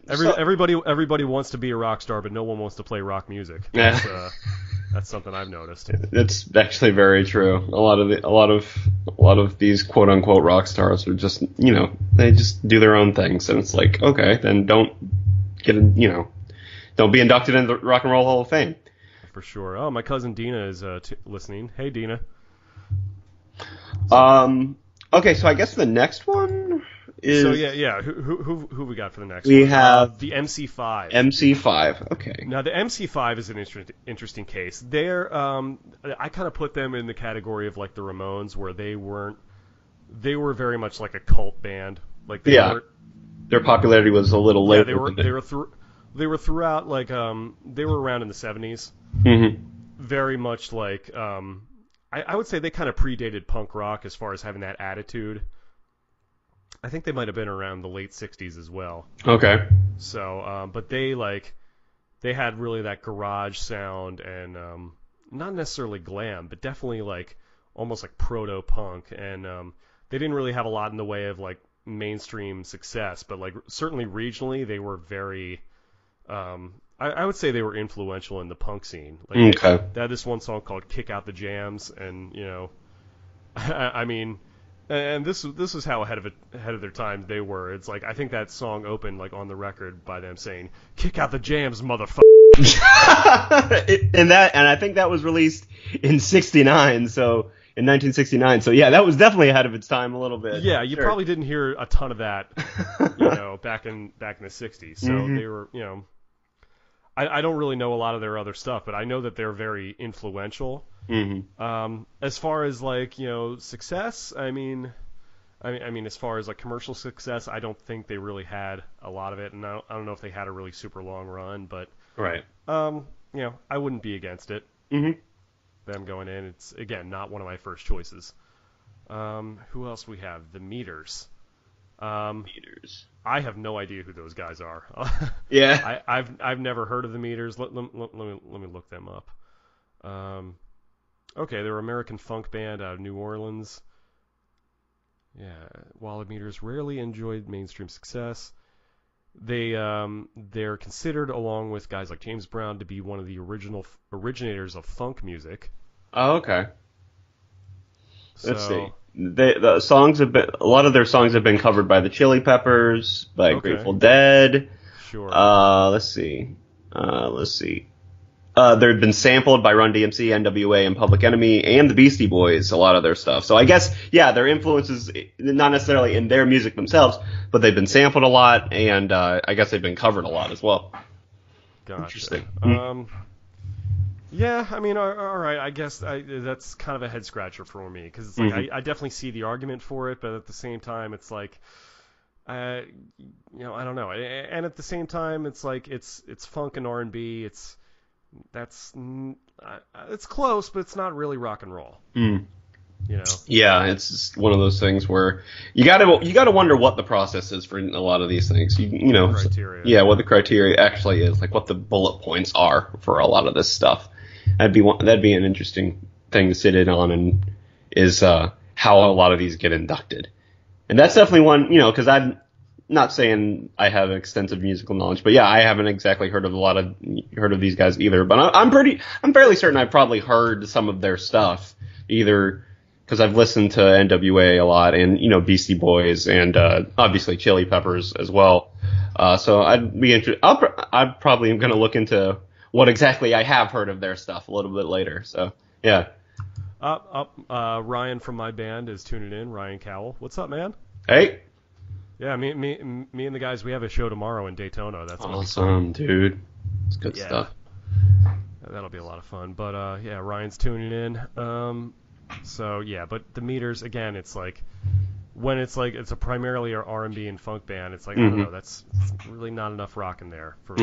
A: Everybody wants to be a rock star, but no one wants to play rock music. That's something I've noticed.
C: It's actually very true. A lot of these quote unquote rock stars are just, they just do their own things, and it's like, okay, then don't be inducted into the Rock and Roll Hall of Fame.
A: For sure. Oh, my cousin Dina is listening. Hey, Dina.
C: Okay, so I guess the next one is...
A: So yeah. Who we got for the next
C: we
A: one?
C: have
A: the MC5.
C: MC5. Okay.
A: Now the MC5 is an interesting case. They're I kind of put them in the category of like the Ramones, where they were very much like a cult band. Like
C: their popularity was a little later.
A: Yeah, they were throughout, like they were around in the 70s.
C: Mm-hmm.
A: Very much like I would say they kind of predated punk rock as far as having that attitude. I think they might have been around the late 60s as well.
C: Okay.
A: So, but they had really that garage sound, and not necessarily glam, but definitely like almost like proto-punk, and they didn't really have a lot in the way of like mainstream success, but like certainly regionally they were very I would say they were influential in the punk scene. Like they had this one song called "Kick Out the Jams," and I mean, and this was how ahead of their time they were. It's like I think that song opened like on the record by them saying "Kick out the jams, motherfucker."
C: and I think that was released in '69. So. In 1969, so yeah, that was definitely ahead of its time a little bit.
A: Yeah, you probably didn't hear a ton of that, back in the 60s. So they were, I don't really know a lot of their other stuff, but I know that they're very influential.
C: Mm-hmm.
A: As far as like success, I mean, as far as like commercial success, I don't think they really had a lot of it, and I don't know if they had a really super long run, but
C: right.
A: I wouldn't be against it.
C: Mm-hmm.
A: Them going in, it's again not one of my first choices. Who else we have? The Meters.
C: Meters.
A: I have no idea who those guys are.
C: Yeah.
A: I've never heard of the Meters. Let me look them up. Okay, they're an American funk band out of New Orleans. Yeah, while the Meters rarely enjoyed mainstream success, they're considered, along with guys like James Brown, to be one of the originators of funk music.
C: Oh, okay. Let's see. The songs have been, a lot of their songs have been covered by the Chili Peppers, by Grateful Dead.
A: Sure.
C: Let's see. They've been sampled by Run DMC, NWA, and Public Enemy, and the Beastie Boys, a lot of their stuff. So I guess, yeah, their influences, not necessarily in their music themselves, but they've been sampled a lot, and I guess they've been covered a lot as well.
A: Gotcha.
C: Interesting.
A: Yeah, I mean, all right, I guess that's kind of a head scratcher for me, because it's like, I definitely see the argument for it, but at the same time, it's like, I don't know. And at the same time, it's like, it's funk and R&B, it's close, but it's not really rock and roll.
C: Yeah, it's just one of those things where you gotta wonder what the process is for a lot of these things.
A: Criteria.
C: Yeah, what the criteria actually is, like what the bullet points are for a lot of this stuff. That'd be an interesting thing to sit in on, and is how a lot of these get inducted. And that's definitely one, because I'm not saying I have extensive musical knowledge, but yeah, I haven't exactly heard of these guys either. But I'm fairly certain I've probably heard some of their stuff, either because I've listened to NWA a lot, and Beastie Boys, and obviously Chili Peppers as well. So I'd be interested. I probably am going to look into what exactly I have heard of their stuff a little bit later. So yeah.
A: Ryan from my band is tuning in. Ryan Cowell, what's up, man?
C: Hey.
A: Yeah, me and the guys, we have a show tomorrow in Daytona. That's
C: awesome, dude. It's good stuff.
A: That'll be a lot of fun. But yeah, Ryan's tuning in. So yeah, but the Meters, again, it's like when it's a primarily an R&B and funk band, it's like I don't know, that's really not enough rock in there for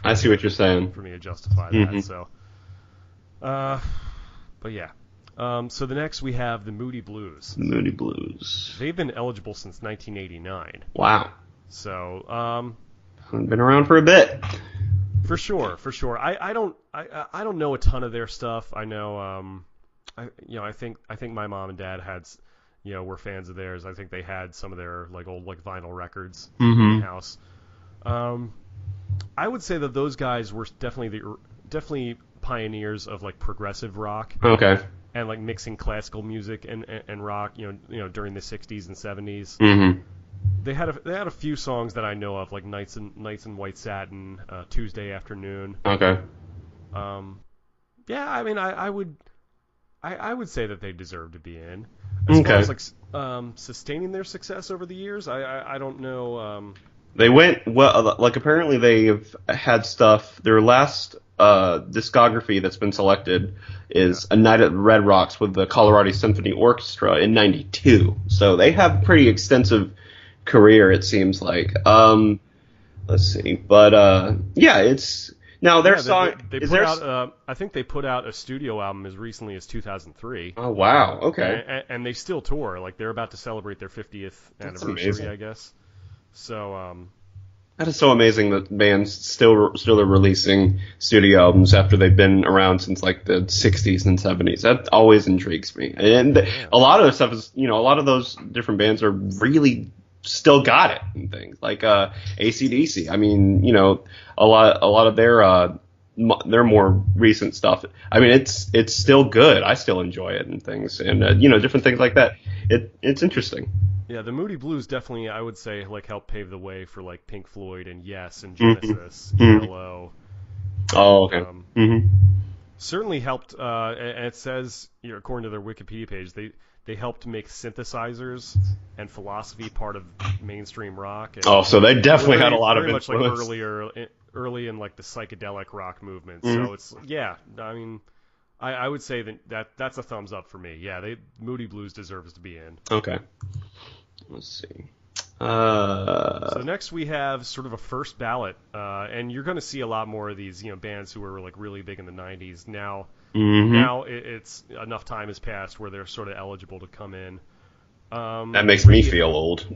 C: I see what you're saying.
A: For me to justify that. So but yeah. So the next we have the Moody Blues.
C: Moody Blues.
A: They've been eligible since 1989.
C: Wow.
A: So
C: been around for a bit.
A: For sure. I don't know a ton of their stuff. I know, I think my mom and dad were fans of theirs. I think they had some of their like old like vinyl records in the house. I would say that those guys were definitely pioneers of like progressive rock.
C: Okay.
A: And like mixing classical music and rock, during the 60s and 70s.
C: Mm-hmm.
A: They had a few songs that I know of, like Nights in White Satin, Tuesday Afternoon.
C: Okay.
A: Yeah, I mean, I would say that they deserve to be in. As
C: Okay.
A: far as like sustaining their success over the years, I don't know.
C: They went well. Like apparently they've had stuff. Their last discography that's been selected is A Night at the Red Rocks with the Colorado Symphony Orchestra in '92. So they have a pretty extensive career, it seems like. Let's see, but yeah, it's now their song.
A: They put out. I think they put out a studio album as recently as 2003.
C: Oh wow, okay.
A: And they still tour. Like they're about to celebrate their 50th anniversary,
C: amazing.
A: I guess. So.
C: That is so amazing that bands still are releasing studio albums after they've been around since like the 60s and 70s. That always intrigues me. And a lot of the stuff is, a lot of those different bands are really still got it and things like AC/DC. I mean, a lot of their more recent stuff. I mean, it's still good. I still enjoy it and things, and different things like that. It's interesting.
A: Yeah, the Moody Blues definitely, I would say, like helped pave the way for like Pink Floyd and Yes and Genesis, ELO.
C: Oh, okay.
A: Certainly helped. And it says, according to their Wikipedia page, they helped make synthesizers and philosophy part of mainstream rock. And
C: so they definitely had a lot of
A: influence.
C: influence.
A: Much like early in like the psychedelic rock movement.
C: Mm-hmm.
A: So it's I mean, I would say that's a thumbs up for me. Yeah, Moody Blues deserves to be in.
C: Okay. Let's see.
A: So next we have sort of a first ballot, and you're going to see a lot more of these, bands who were like really big in the '90s. Now, it's enough time has passed where they're sort of eligible to come in.
C: That makes me feel old.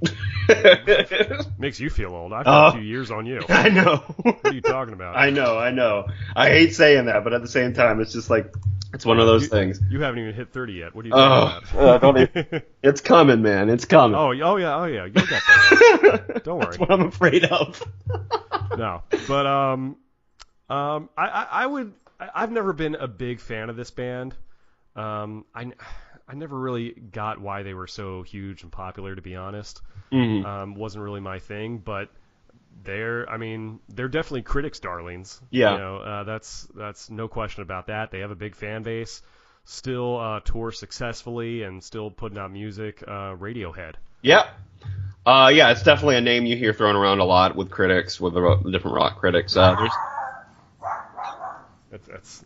A: Makes you feel old. I've got a few years on you.
C: I know.
A: What are you talking about?
C: I know. I hate saying that, but at the same time, it's just like it's one of those things.
A: You haven't even hit 30 yet. What are you talking about?
C: Don't even, it's coming, man. It's coming.
A: Oh yeah. You'll get that. Don't worry.
C: That's what I'm afraid of.
A: No, but I've never been a big fan of this band. I never really got why they were so huge and popular, to be honest.
C: Mm-hmm.
A: Wasn't really my thing, but they're definitely critics' darlings.
C: Yeah.
A: That's no question about that. They have a big fan base, still tour successfully, and still putting out music. Radiohead.
C: Yeah. Yeah, it's definitely a name you hear thrown around a lot with critics, with the different rock critics. There's...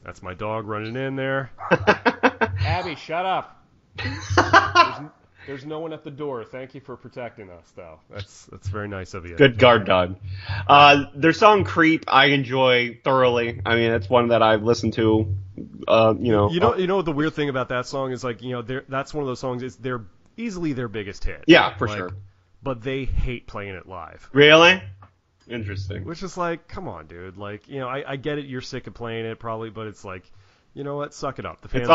A: That's my dog running in there. Abby, shut up. There's no one at the door. Thank you for protecting us, though. That's very nice of you.
C: Good guard dog. Their song "Creep" I enjoy thoroughly. I mean, it's one that I've listened to.
A: You know the weird thing about that song is like that's one of those songs. It's easily their biggest hit.
C: Yeah, for sure.
A: But they hate playing it live.
C: Really? Interesting.
A: Which is like, come on, dude. Like, I get it. You're sick of playing it probably, but it's like, you know what? Suck it up. The fans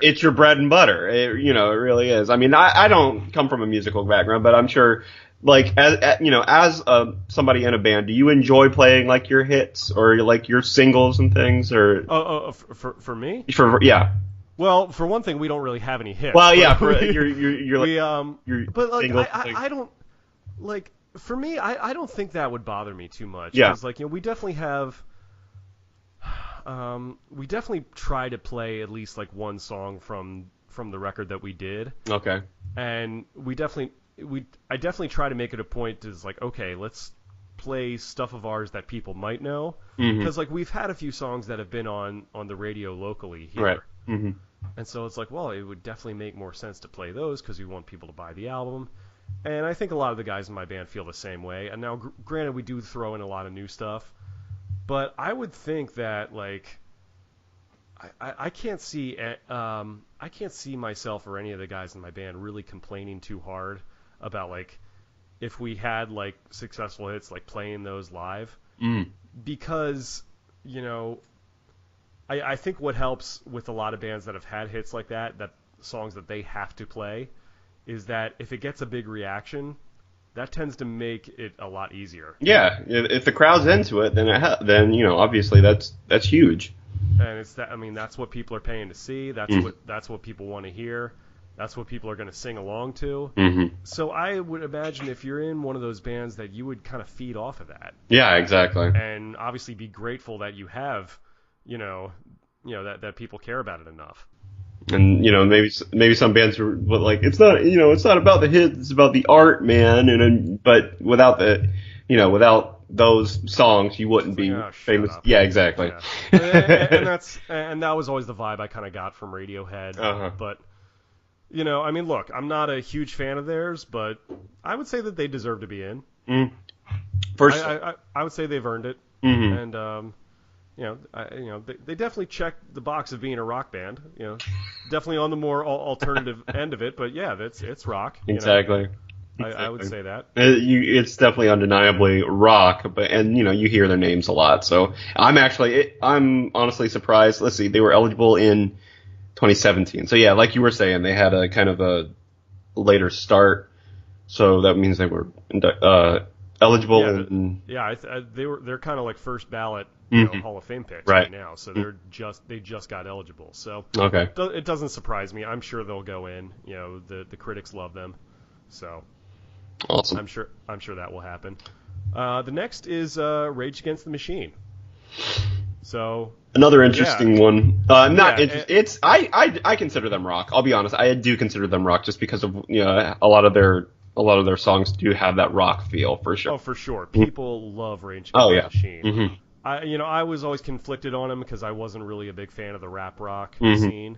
C: it's your bread and butter. It really is. I mean, I don't come from a musical background, but I'm sure, like, as somebody in a band, do you enjoy playing like your hits or like your singles and things, or?
A: For me?
C: Yeah.
A: Well, for one thing, we don't really have any hits.
C: Well, yeah, for you're
A: but like
C: singles,
A: I don't like. For me, I don't think that would bother me too much.
C: Yeah.
A: 'Cause, like, we definitely have. We definitely try to play at least like one song from the record that we did.
C: Okay.
A: And I definitely try to make it a point to like, okay, let's play stuff of ours that people might know, because like we've had a few songs that have been on the radio locally here.
C: Right. Mm-hmm.
A: And so it's like, well, it would definitely make more sense to play those because we want people to buy the album. And I think a lot of the guys in my band feel the same way. And now, granted, we do throw in a lot of new stuff, but I would think that like I can't see myself or any of the guys in my band really complaining too hard about like if we had like successful hits, like playing those live, because I think what helps with a lot of bands that have had hits like that songs that they have to play, is that if it gets a big reaction, that tends to make it a lot easier.
C: Yeah, if the crowd's into it, then obviously that's huge.
A: And it's that, I mean, that's what people are paying to see. That's what people want to hear. That's what people are going to sing along to.
C: Mm-hmm.
A: So I would imagine if you're in one of those bands that you would kind of feed off of that.
C: Yeah, exactly.
A: And obviously be grateful that you have, that people care about it enough.
C: And maybe some bands are like, it's not about the hits, it's about the art, man. But without without those songs, you wouldn't be famous.
A: Up.
C: Yeah, exactly.
A: Yeah. and that was always the vibe I kind of got from Radiohead.
C: Uh-huh.
A: But I mean, look, I'm not a huge fan of theirs, but I would say that they deserve to be in.
C: First,
A: I would say they've earned it,
C: mm-hmm.
A: and they definitely check the box of being a rock band. Definitely on the more alternative end of it, but yeah, it's rock.
C: Exactly.
A: I would say that.
C: It's definitely undeniably rock, and you hear their names a lot. So I'm honestly surprised. Let's see, they were eligible in 2017. So yeah, like you were saying, they had a kind of a later start. So that means they were eligible.
A: They're kind of like first ballot. Hall of Fame picks
C: right
A: now, so they just got eligible. So
C: okay,
A: it doesn't surprise me. I'm sure they'll go in. The critics love them, so
C: awesome.
A: I'm sure that will happen. The next is Rage Against the Machine. So
C: another interesting one. I consider them rock. I'll be honest. I do consider them rock just because of a lot of their songs do have that rock feel for sure.
A: Oh, for sure. People love Rage Against the Machine.
C: Mm-hmm.
A: I was always conflicted on them because I wasn't really a big fan of the rap rock scene.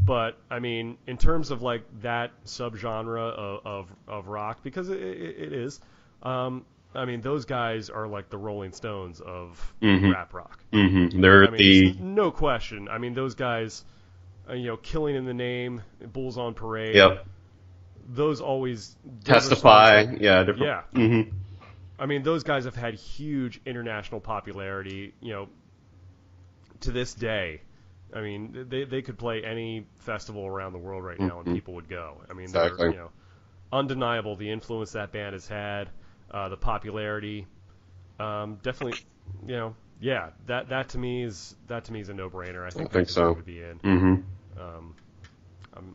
A: But I mean, in terms of like that subgenre of rock, because it is, I mean, those guys are like the Rolling Stones of rap rock.
C: Mm-hmm.
A: No question. I mean, those guys, Killing in the Name, Bulls on Parade.
C: Yep.
A: Those always
C: Testify.
A: Yeah.
C: Mm-hmm.
A: I mean, those guys have had huge international popularity, to this day. I mean, they could play any festival around the world right now and people would go. I mean,
C: exactly.
A: They're, undeniable the influence that band has had, the popularity. Definitely, that to me is a no-brainer. I think
C: so.
A: Would be in.
C: Mm-hmm.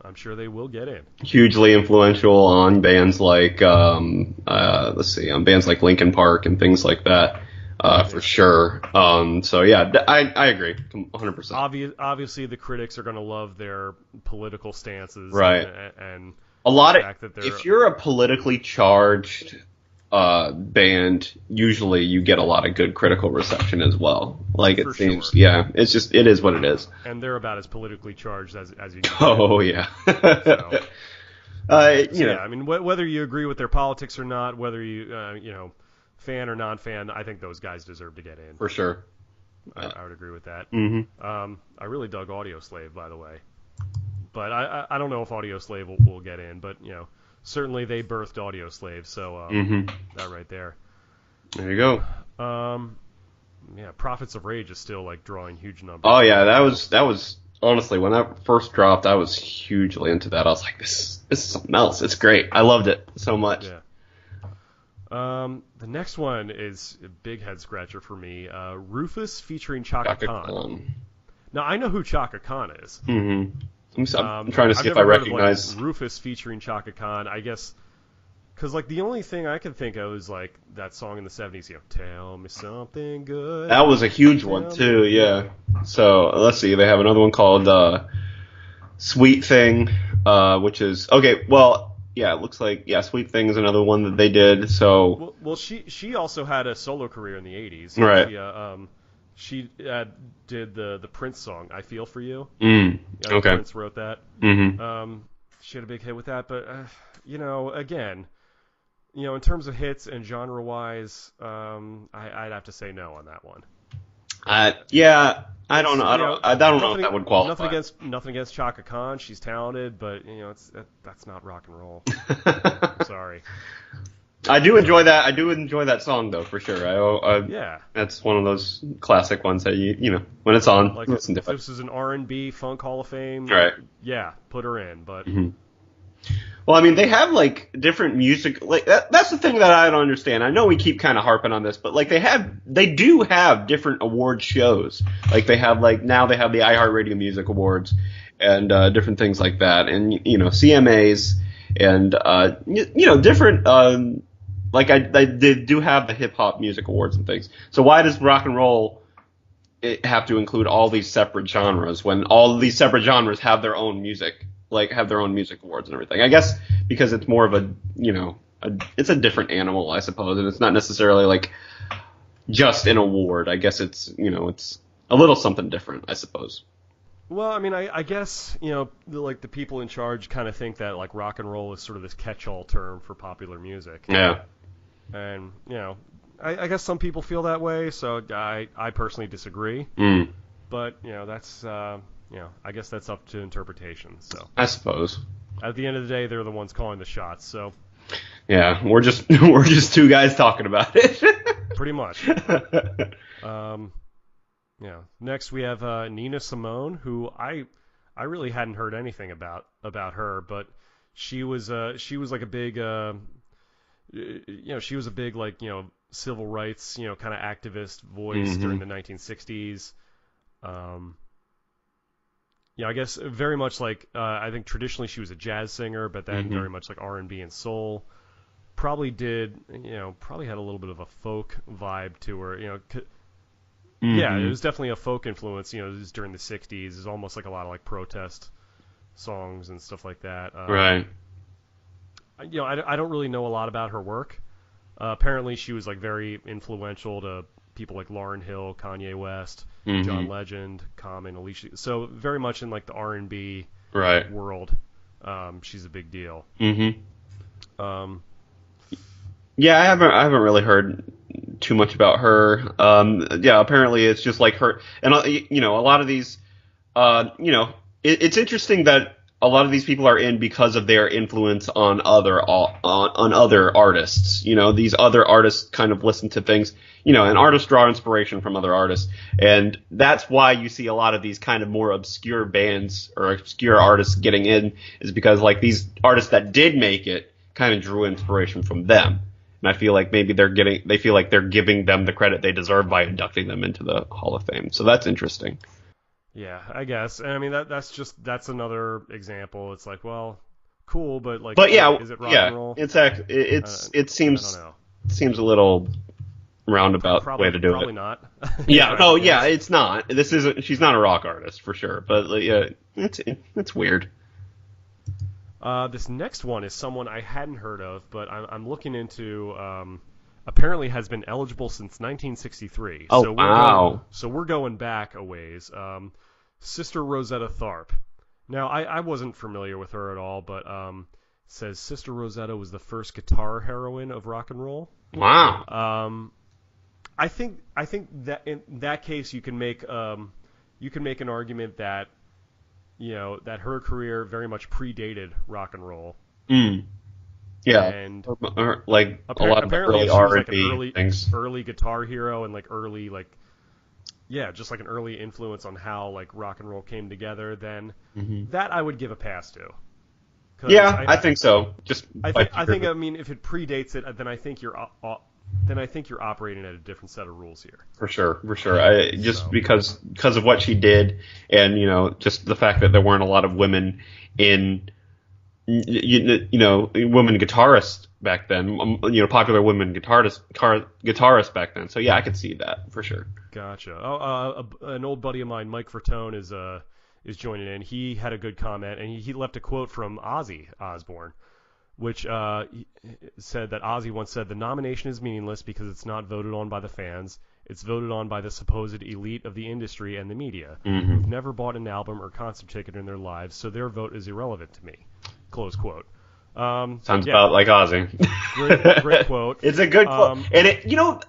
A: I'm sure they will get in.
C: Hugely influential on bands like on bands like Linkin Park and things like that, for sure. So yeah, I agree 100%.
A: Obviously, the critics are going to love their political stances,
C: right?
A: And
C: a lot of
A: that
C: if you're a politically charged band, usually you get a lot of good critical reception as well. Like it seems,
A: sure.
C: Yeah. It's just it is what it is.
A: And they're about as politically charged as you can.
C: Oh yeah.
A: So,
C: yeah,
A: I mean, whether you agree with their politics or not, whether you fan or non-fan, I think those guys deserve to get in.
C: For sure.
A: I would agree with that.
C: Mm-hmm.
A: I really dug Audioslave, by the way, but I don't know if Audioslave will get in, but certainly they birthed Audioslave, so that right there.
C: There you go.
A: Prophets of Rage is still like drawing huge numbers.
C: Oh yeah, that was honestly when that first dropped, I was hugely into that. I was like, this is something else. It's great. I loved it so much.
A: Yeah. The next one is a big head scratcher for me. Rufus featuring Chaka Khan. Now I know who Chaka Khan is.
C: Mm-hmm. I'm trying to see if I recognize
A: Rufus featuring Chaka Khan. I guess because like the only thing I can think of is like that song in the '70s. Tell me something good.
C: That was a huge one too. Yeah. So let's see. They have another one called "Sweet Thing," which is okay. Well, yeah, it looks like Sweet Thing is another one that they did. So
A: well, she also had a solo career in the '80s.
C: Right.
A: She did the Prince song, "I Feel for You."
C: Okay.
A: Prince wrote that.
C: Mm-hmm.
A: She had a big hit with that, but again, in terms of hits and genre-wise, I'd have to say no on that one.
C: I don't know. I don't know if that would qualify.
A: Nothing against Chaka Khan. She's talented, but that's not rock and roll. Sorry.
C: I do enjoy that. I do enjoy that song though, for sure.
A: Yeah.
C: That's one of those classic ones that you know when it's on,
A: Like
C: listen to
A: if
C: it.
A: this is an R&B funk Hall of Fame,
C: Right.
A: yeah, put her in. But
C: Well, I mean, they have like different music. Like that's the thing that I don't understand. I know we keep kind of harping on this, but like they do have different award shows. Like they have now they have the iHeartRadio Music Awards and different things like that, and you know CMAs and you know different. Like they do have the hip hop music awards and things. So why does rock and roll have to include all these separate genres when all of these separate genres have their own music? Like have their own music awards and everything. I guess because it's more of a, you know, it's a different animal, I suppose, and it's not necessarily like just an award. I guess it's, you know, it's a little something different, I suppose.
A: well, I mean, I guess you know, the people in charge kind of think that like rock and roll is sort of this catch-all term for popular music.
C: Yeah.
A: And you know, I guess some people feel that way. So I personally disagree. But you know, that's you know, I guess that's up to interpretation. So
C: I suppose.
A: At the end of the day, they're the ones calling the shots. So
C: Yeah, we're just two guys talking about it.
A: pretty much. Yeah. Next we have Nina Simone, who I really hadn't heard anything about her, but she was like a big you know, she was a big like, you know, civil rights, you know, kind of activist voice during the 1960s. Yeah, I guess very much like I think traditionally she was a jazz singer, but then very much like R&B and soul. Probably had a little bit of a folk vibe to her, you know. Yeah, it was definitely a folk influence. You know, it was during the '60s. It was almost like a lot of like protest songs and stuff like that.
C: Right.
A: You know, I don't really know a lot about her work. Apparently, she was like very influential to people like Lauryn Hill, Kanye West, John Legend, Common, Alicia. So very much in like the R&B world, she's a big deal.
C: Yeah, I haven't really heard too much about her. Yeah, apparently it's just like her, and you know, a lot of these, you know, it's interesting that a lot of these people are in because of their influence on other artists. You know, these other artists kind of listen to things, you know, and artists draw inspiration from other artists. And that's why you see a lot of these kind of more obscure bands or obscure artists getting in, is because like these artists that did make it kind of drew inspiration from them. And I feel like maybe they feel like they're giving them the credit they deserve by inducting them into the Hall of Fame. So that's interesting.
A: Yeah, I guess. And I mean that's another example. It's like, well, cool, but like,
C: yeah,
A: is it rock and roll?
C: It seems a little roundabout way to do
A: probably
C: it.
A: Not.
C: Yeah, no, yeah, it's not. She's not a rock artist for sure, but yeah, it's weird.
A: This next one is someone I hadn't heard of, but I'm looking into. Apparently has been eligible since 1963.
C: Oh,
A: so
C: wow.
A: So we're going back a ways. Sister Rosetta Tharpe. Now, I wasn't familiar with her at all, but says Sister Rosetta was the first guitar heroine of rock and roll.
C: Wow.
A: I think that in that case you can make an argument that, you know, that her career very much predated rock and roll.
C: Yeah,
A: and
C: like a lot of early R&B things.
A: Early guitar hero and like early just like an early influence on how like rock and roll came together. Then that I would give a pass to.
C: Yeah, I think so. I
A: mean, if it predates it, then I think you're operating at a different set of rules here. For
C: sure. Because of what she did, and you know, just the fact that there weren't a lot of women in. You know, women guitarists back then. You know, popular women guitarists back then. So yeah, I could see that for sure.
A: Gotcha. An old buddy of mine, Mike Fertone, is joining in. He had a good comment, and he left a quote from Ozzy Osbourne, which said that Ozzy once said, "The nomination is meaningless because it's not voted on by the fans. It's voted on by the supposed elite of the industry and the media, who've never bought an album or concert ticket in their lives, so their vote is irrelevant to me." Close quote. Sounds
C: about like Ozzy.
A: Great quote.
C: It's a good quote. And it, you know,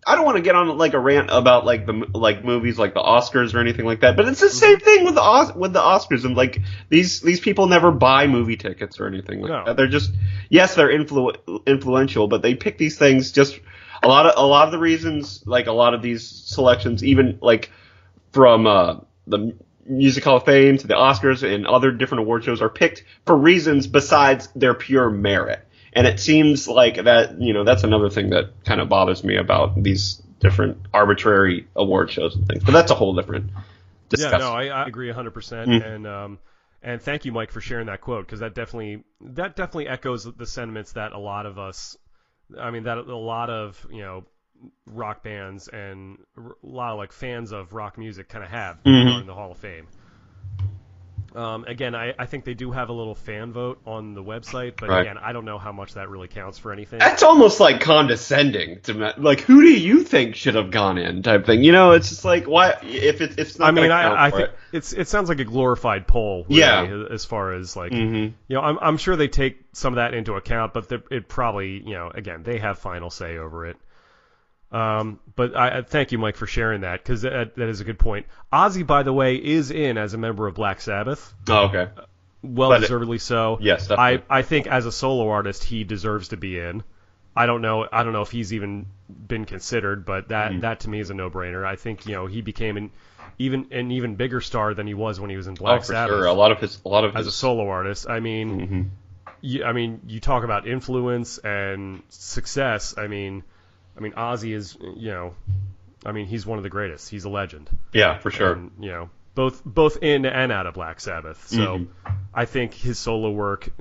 C: I don't want to get on like a rant about like the movies like the Oscars or anything like that, but it's the same thing with the Oscars, and like these people never buy movie tickets or anything like that. They're just, yes, they're influential, but they pick these things just a lot of the reasons, like a lot of these selections, even like from the Music Hall of Fame to the Oscars and other different award shows, are picked for reasons besides their pure merit. And it seems like that, that's another thing that kind of bothers me about these different arbitrary award shows and things. But that's a whole different discussion.
A: Yeah, no, I agree 100%. And thank you, Mike, for sharing that quote, because that definitely echoes the sentiments that a lot of us, that a lot of, rock bands and a lot of like fans of rock music kind of have in the Hall of Fame. Again, I think they do have a little fan vote on the website, but again, I don't know how much that really counts for anything.
C: That's almost like condescending to like, who do you think should have gone in type thing. It's just like, why if it's not.
A: I think it sounds like a glorified poll. Really, as far as like, I'm sure they take some of that into account, but it probably, again, they have final say over it. But I thank you, Mike, for sharing that, because that is a good point. Ozzy, by the way, is in as a member of Black Sabbath.
C: Oh, okay.
A: Well deservedly so.
C: Yes, definitely.
A: I think as a solo artist, he deserves to be in. I don't know if he's even been considered, but that to me is a no-brainer. I think he became an even bigger star than he was when he was in Black Sabbath.
C: Sure. A lot of his
A: as a solo artist. You talk about influence and success. Ozzy is, he's one of the greatest. He's a legend.
C: Yeah, for sure.
A: And, both in and out of Black Sabbath. So I think his solo work,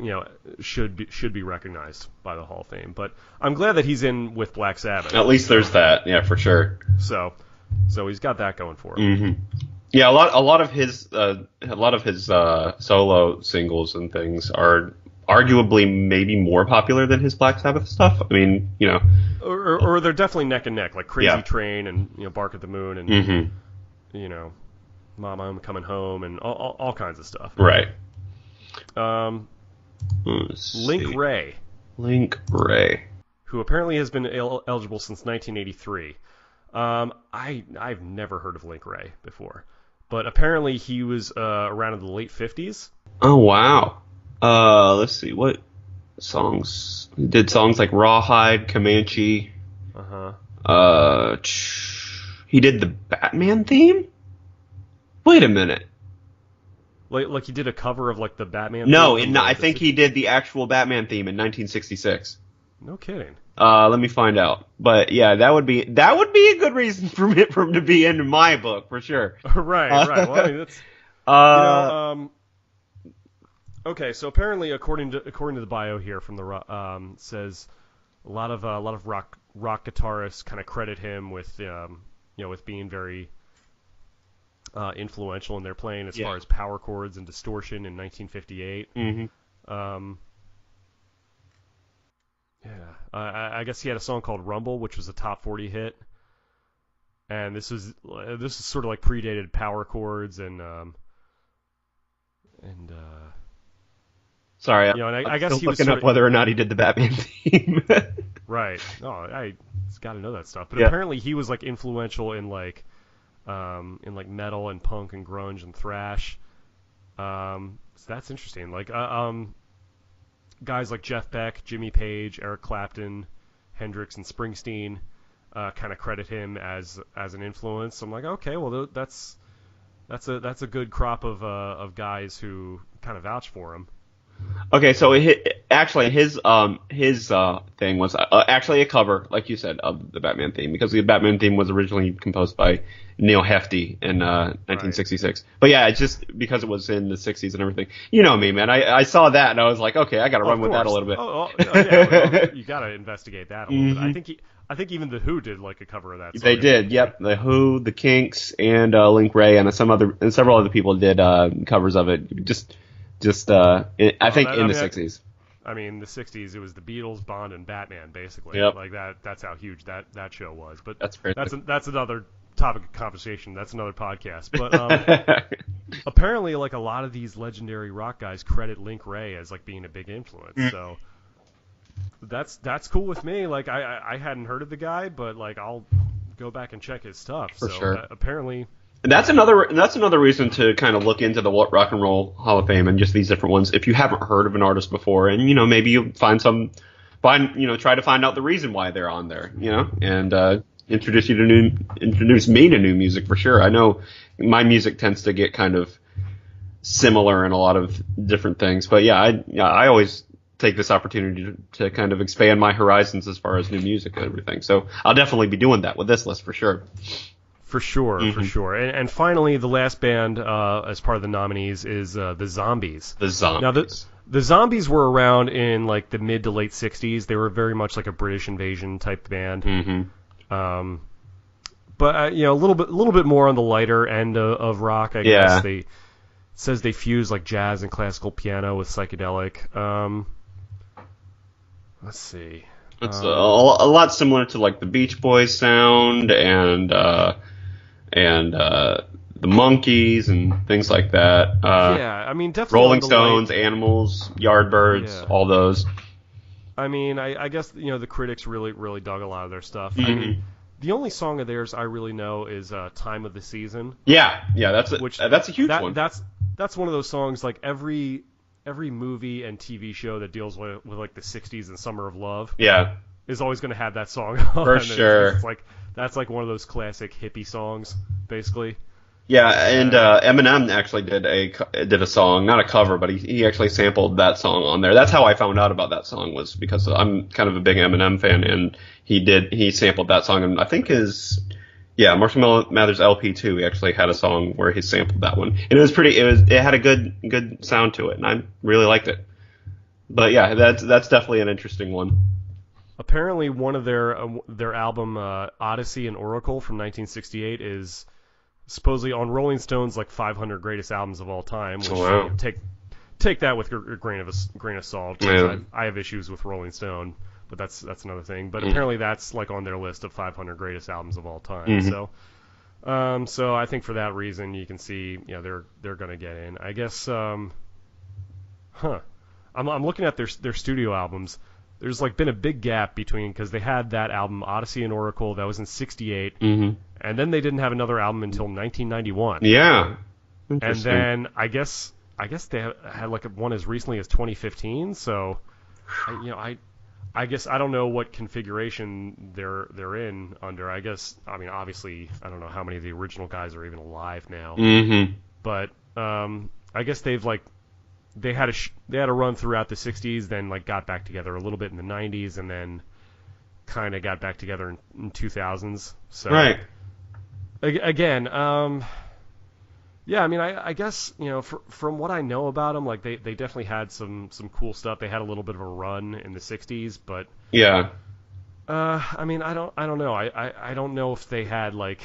A: should be recognized by the Hall of Fame. But I'm glad that he's in with Black Sabbath.
C: At least there's that. Yeah, for sure.
A: So he's got that going for him.
C: Yeah, a lot of his solo singles and things are arguably maybe more popular than his Black Sabbath stuff.
A: Or they're definitely neck and neck, like Crazy Train and Bark at the Moon and Mama, I'm Coming Home and all kinds of stuff.
C: Right.
A: Link Ray, who apparently has been eligible since 1983. I've never heard of Link Ray before, but apparently he was around in the late 50s.
C: Oh wow. Let's see, what songs? He did songs like Rawhide, Comanche. He did the Batman theme? Wait a minute.
A: Like he did a cover of like the Batman
C: No,
A: theme?
C: I think he did the actual Batman theme in 1966.
A: No kidding.
C: Let me find out. But yeah, that would be a good reason for him to be in my book, for sure.
A: Right. Well, that's okay, so apparently, according to the bio here from the says a lot of rock guitarists kind of credit him with with being very influential in their playing as far as power chords and distortion in 1958. I guess he had a song called Rumble, which was a top 40 hit, and this is sort of like predated power chords and
C: Sorry,
A: I guess
C: still
A: he was
C: looking up whether or not he did the Batman theme.
A: Right. Oh, I just got to know that stuff. But apparently he was like influential in like metal and punk and grunge and thrash. So that's interesting. Like guys like Jeff Beck, Jimmy Page, Eric Clapton, Hendrix, and Springsteen kind of credit him as an influence. So I'm like, okay, well that's a good crop of guys who kind of vouch for him.
C: Okay, so his thing was actually a cover, like you said, of the Batman theme, because the Batman theme was originally composed by Neil Hefti in 1966. Right. But yeah, it's just because it was in the 60s and everything. You know me, man. I saw that and I was like, okay, I got to run with that a little bit.
A: Well, you got to investigate that a little bit. I think even the Who did like a cover of that song.
C: They did, yep. The Who, the Kinks, and Link Ray, and several other people did covers of it. I think in the 60s.
A: I mean, the 60s, it was the Beatles, Bond, and Batman, basically.
C: Yep.
A: Like that's how huge that show was. But
C: that's
A: another topic of conversation. That's another podcast. But apparently, like a lot of these legendary rock guys credit Link Ray as like being a big influence. So that's cool with me. Like I hadn't heard of the guy, but like I'll go back and check his stuff.
C: For
A: so
C: sure.
A: Apparently.
C: And that's another reason to kind of look into the Rock and Roll Hall of Fame and just these different ones. If you haven't heard of an artist before, and maybe you try to find out the reason why they're on there, and introduce me to new music for sure. I know my music tends to get kind of similar in a lot of different things, but I always take this opportunity to kind of expand my horizons as far as new music and everything. So I'll definitely be doing that with this list for sure.
A: For sure. And finally, the last band as part of the nominees is the Zombies.
C: The Zombies.
A: Now, the Zombies were around in like the mid to late 60s. They were very much like a British invasion type band.
C: Mm-hmm.
A: But a little bit more on the lighter end of rock, I guess. It says they fuse like jazz and classical piano with psychedelic. Let's see.
C: It's a lot similar to like the Beach Boys sound and the Monkees and things like that.
A: I mean, definitely
C: Rolling Stones, Animals, Yardbirds, all those.
A: I mean, I guess the critics really dug a lot of their stuff.
C: Mm-hmm.
A: I mean, the only song of theirs I really know is "Time of the Season."
C: Yeah, that's a huge one.
A: That's one of those songs like every movie and TV show that deals with like the 60s and Summer of Love.
C: Yeah.
A: Is always going to have that song on.
C: For sure.
A: It's like that's like one of those classic hippie songs, basically.
C: Yeah, and Eminem actually did a song, not a cover, but he actually sampled that song on there. That's how I found out about that song, was because I'm kind of a big Eminem fan, and he sampled that song, and I think Marshall Mathers LP 2, he actually had a song where he sampled that one, and it had a good sound to it, and I really liked it. But yeah, that's definitely an interesting one.
A: Apparently, one of their album Odyssey and Oracle from 1968 is supposedly on Rolling Stone's like 500 greatest albums of all time. Which, take that with a grain of salt.
C: Yeah.
A: I have issues with Rolling Stone, but that's another thing. But apparently that's like on their list of 500 greatest albums of all time.
C: Mm-hmm.
A: So I think for that reason you can see they're gonna get in. I guess I'm looking at their studio albums. There's like been a big gap between, because they had that album Odyssey and Oracle that was in '68,
C: mm-hmm.
A: and then they didn't have another album until 1991.
C: Yeah,
A: and then I guess they had like one as recently as 2015. So, I guess I don't know what configuration they're in under. I mean obviously I don't know how many of the original guys are even alive now.
C: Mm-hmm.
A: But I guess they had a run throughout the 60s, then like got back together a little bit in the 90s, and then kind of got back together in 2000s. So
C: right.
A: Again, I mean, I guess from what I know about them, like they definitely had some cool stuff. They had a little bit of a run in the 60s, but
C: yeah.
A: I mean, I don't know. I don't know if they had like.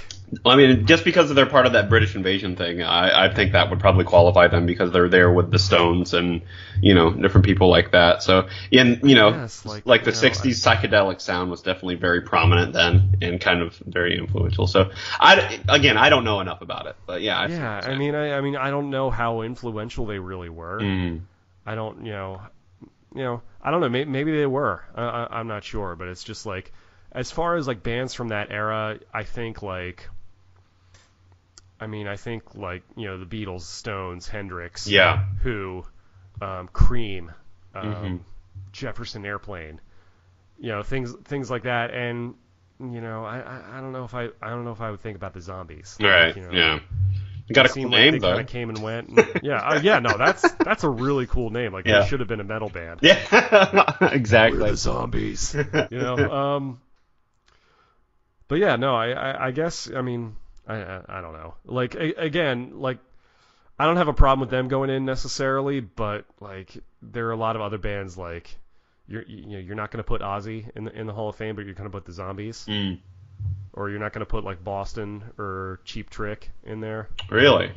C: I mean, just because they're part of that British invasion thing, I think that would probably qualify them, because they're there with the Stones and different people like that. So and
A: yes,
C: like the '60s psychedelic sound was definitely very prominent then and kind of very influential. So I don't know enough about it, but yeah.
A: I mean, I don't know how influential they really were.
C: Mm.
A: I don't I don't know. Maybe they were. I'm not sure, but it's just like, as far as like bands from that era, I think like the Beatles, Stones, Hendrix,
C: yeah,
A: Who, Cream,
C: mm-hmm.
A: Jefferson Airplane, things like that, and I don't know if I would think about the Zombies.
C: Right. Yeah. You got a cool name, though.
A: They kind of came and went. And, no, that's a really cool name. Like, they should have been a metal band.
C: Yeah, exactly.
A: We're the Zombies. But yeah, no, I guess, I mean, I don't know. Like, again, like, I don't have a problem with them going in necessarily, but like, there are a lot of other bands like, you're not going to put Ozzy in the Hall of Fame, but you're going to put the Zombies.
C: Mm.
A: Or you're not going to put like Boston or Cheap Trick in there.
C: Really?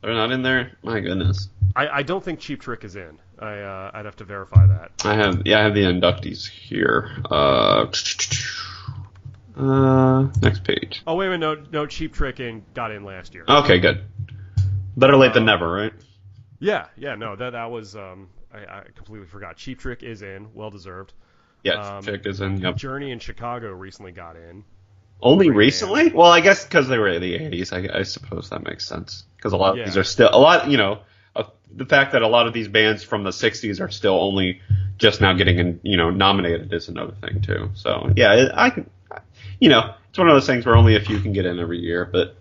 C: They're not in there? My goodness.
A: I don't think Cheap Trick is in. I'd have to verify that.
C: I have the inductees here. Next page.
A: Oh, wait a minute. No, Cheap Trick got in last year.
C: Okay, good. Better late than never, right?
A: Yeah, no, that was, I completely forgot. Cheap Trick is in, well deserved.
C: Yeah, Cheap Trick is in, yep.
A: Journey in Chicago recently got in.
C: Only recently? Bands. Well, I guess because they were in the 80s, I suppose that makes sense. Because a lot of these are still the fact that a lot of these bands from the 60s are still only just now getting nominated is another thing too. So yeah, I can, it's one of those things where only a few can get in every year, but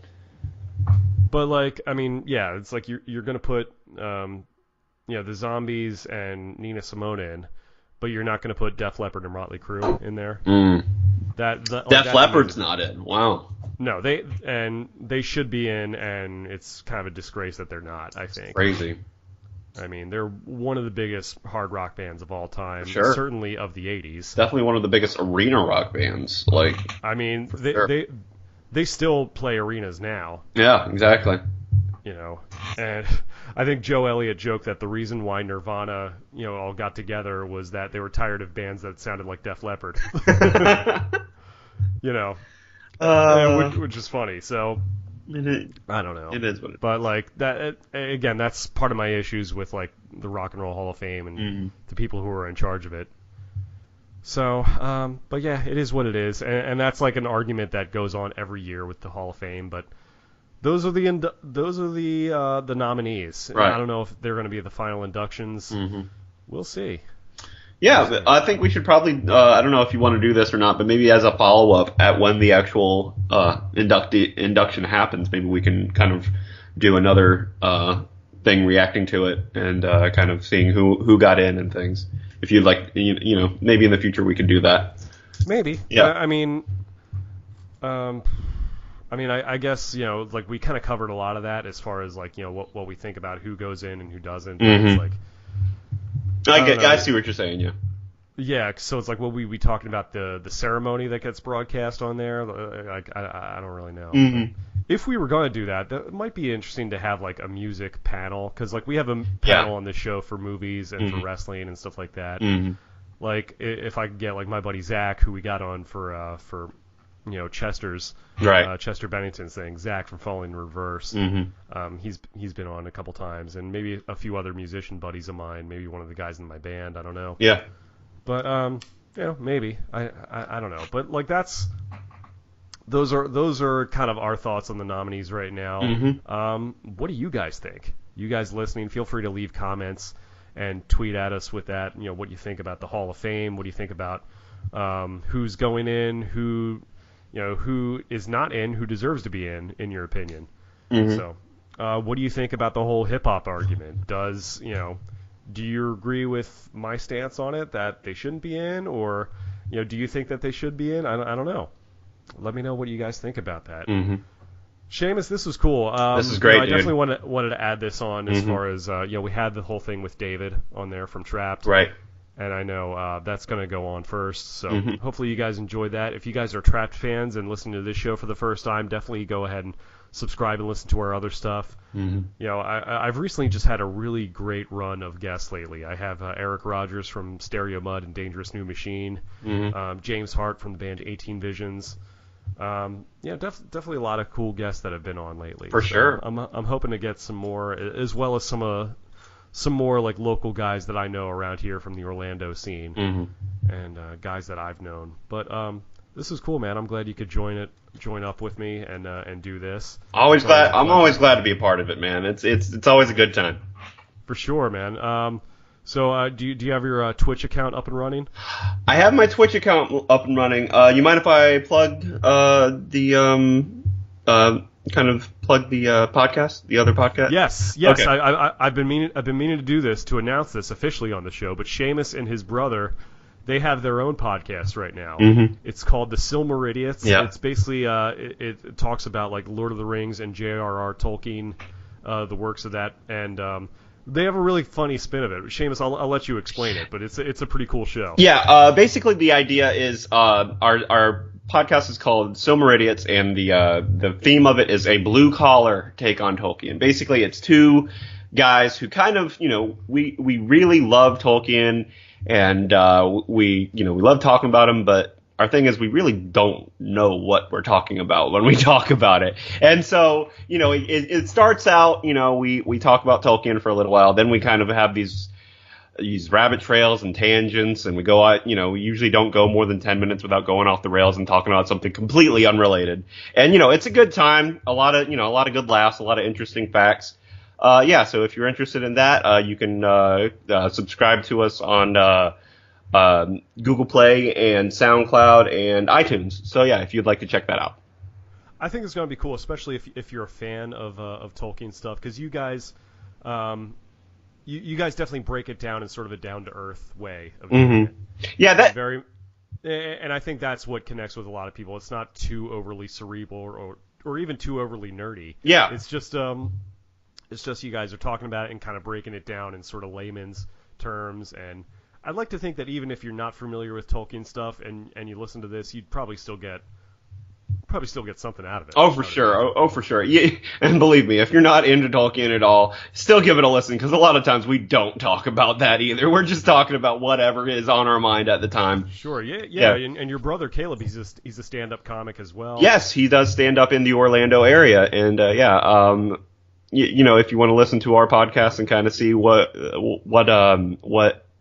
A: like, I mean, yeah, it's like you're gonna put the Zombies and Nina Simone in, but you're not gonna put Def Leppard and Motley Crue in there.
C: Def Leppard's not in. Wow.
A: No, they should be in, and it's kind of a disgrace that they're not, I think.
C: Crazy.
A: I mean, they're one of the biggest hard rock bands of all time,
C: sure.
A: Certainly of the 80s.
C: Definitely one of the biggest arena rock bands.
A: I mean, they still play arenas now.
C: Yeah, exactly.
A: And I think Joe Elliott joked that the reason why Nirvana, all got together was that they were tired of bands that sounded like Def Leppard. Which is funny. So I don't know.
C: It is what it is.
A: But like that again, that's part of my issues with like the Rock and Roll Hall of Fame and the people who are in charge of it. So, but yeah, it is what it is, and that's like an argument that goes on every year with the Hall of Fame. But those are the nominees.
C: Right.
A: I don't know if they're going to be the final inductions. Mm-hmm. We'll see.
C: Yeah, but I think we should probably, I don't know if you want to do this or not, but maybe as a follow-up at when the actual induction happens, maybe we can kind of do another thing reacting to it and kind of seeing who got in and things. If you'd like, maybe in the future we could do that.
A: Maybe.
C: Yeah.
A: I guess, like we kind of covered a lot of that as far as like, what we think about who goes in and who doesn't.
C: Mm-hmm.
A: It's like,
C: I see what you're saying, yeah.
A: Yeah, so it's like what we talking about the ceremony that gets broadcast on there. I don't really know.
C: Mm-hmm.
A: If we were going to do that, that might be interesting to have like a music panel, because like we have a panel on this show for movies and for wrestling and stuff like that.
C: Mm-hmm.
A: Like if I could get like my buddy Zach, who we got on for Chester's Chester Bennington's thing, Zach from Falling in Reverse.
C: Mm-hmm.
A: He's been on a couple times, and maybe a few other musician buddies of mine, maybe one of the guys in my band. I don't know.
C: Yeah.
A: But maybe I don't know. But like those are kind of our thoughts on the nominees right now.
C: Mm-hmm.
A: What do you guys think? You guys listening, feel free to leave comments and tweet at us with that. What you think about the Hall of Fame? What do you think about who's going in? Who is not in? Who deserves to be in your opinion?
C: Mm-hmm.
A: So, what do you think about the whole hip hop argument? Do you agree with my stance on it that they shouldn't be in, or do you think that they should be in? I don't know. Let me know what you guys think about that.
C: Mm-hmm.
A: Seamus, this was cool.
C: This is great,
A: I
C: dude.
A: definitely wanted to add this on as far as we had the whole thing with David on there from Trapt.
C: Right.
A: And I know that's going to go on first, so hopefully you guys enjoyed that. If you guys are Trapt fans and listening to this show for the first time, definitely go ahead and subscribe and listen to our other stuff.
C: Mm-hmm.
A: I've recently just had a really great run of guests lately. I have Eric Rogers from Stereo Mud and Dangerous New Machine, James Hart from the band 18 Visions. Definitely a lot of cool guests that have been on lately.
C: For sure.
A: I'm hoping to get some more, as well as some more like local guys that I know around here from the Orlando scene, and guys that I've known. But this is cool, man. I'm glad you could join up with me and do this. I'm
C: always glad to be a part of it, man. It's always a good time.
A: For sure, man. So do you have your Twitch account up and running?
C: I have my Twitch account up and running. You mind if I plug plug the podcast, the other podcast?
A: Yes.
C: Okay.
A: I've been meaning to do this, to announce this officially on the show. But Seamus and his brother, they have their own podcast right now.
C: Mm-hmm.
A: It's called The Silmarilliots.
C: Yeah.
A: It's basically it talks about like Lord of the Rings and J.R.R. Tolkien, the works of that, and they have a really funny spin of it. Seamus, I'll let you explain it, but it's a pretty cool show.
C: Yeah. Basically, the idea is our podcast is called Silmarilliots, and the theme of it is a blue collar take on Tolkien. Basically, it's two guys who kind of we really love Tolkien, and we love talking about him, but our thing is we really don't know what we're talking about when we talk about it. And so, it starts out, we talk about Tolkien for a little while, then we kind of have these these rabbit trails and tangents, and we go out, we usually don't go more than 10 minutes without going off the rails and talking about something completely unrelated. And, it's a good time, a lot of good laughs, a lot of interesting facts. So if you're interested in that, you can subscribe to us on Google Play and SoundCloud and iTunes. So yeah, if you'd like to check that out.
A: I think it's going to be cool, especially if you're a fan of Tolkien stuff, because you guys you guys definitely break it down in sort of a down to earth way of doing it.
C: Yeah,
A: and I think that's what connects with a lot of people. It's not too overly cerebral or even too overly nerdy.
C: Yeah,
A: it's just you guys are talking about it and kind of breaking it down in sort of layman's terms. And I'd like to think that even if you're not familiar with Tolkien stuff and you listen to this, you'd probably still get something out of it.
C: Oh, for sure. Oh, for sure. Yeah, and believe me, if you're not into Tolkien at all, still give it a listen, because a lot of times we don't talk about that either. We're just talking about whatever is on our mind at the time.
A: Sure. Yeah. And your brother Caleb, he's a stand-up comic as well.
C: Yes, he does stand up in the Orlando area, and if you want to listen to our podcast and kind of see what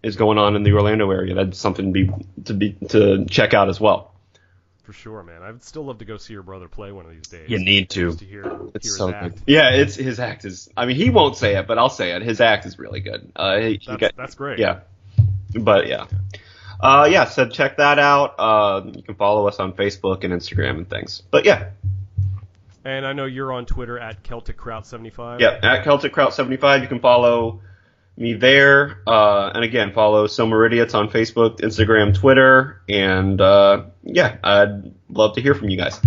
C: is going on in the Orlando area, that's something to check out as well.
A: For sure, man. I'd still love to go see your brother play one of these days.
C: You need to.
A: Just to hear his
C: so
A: act.
C: good. Yeah, his act is. I mean, he won't say it, but I'll say it. His act is really good.
A: That's great.
C: Yeah, but yeah. So check that out. You can follow us on Facebook and Instagram and things. But yeah.
A: And I know you're on Twitter at CelticKraut75.
C: Yeah, at CelticKraut75. You can follow me there. And again, follow Silmarilliots on Facebook, Instagram, Twitter. And I'd love to hear from you guys.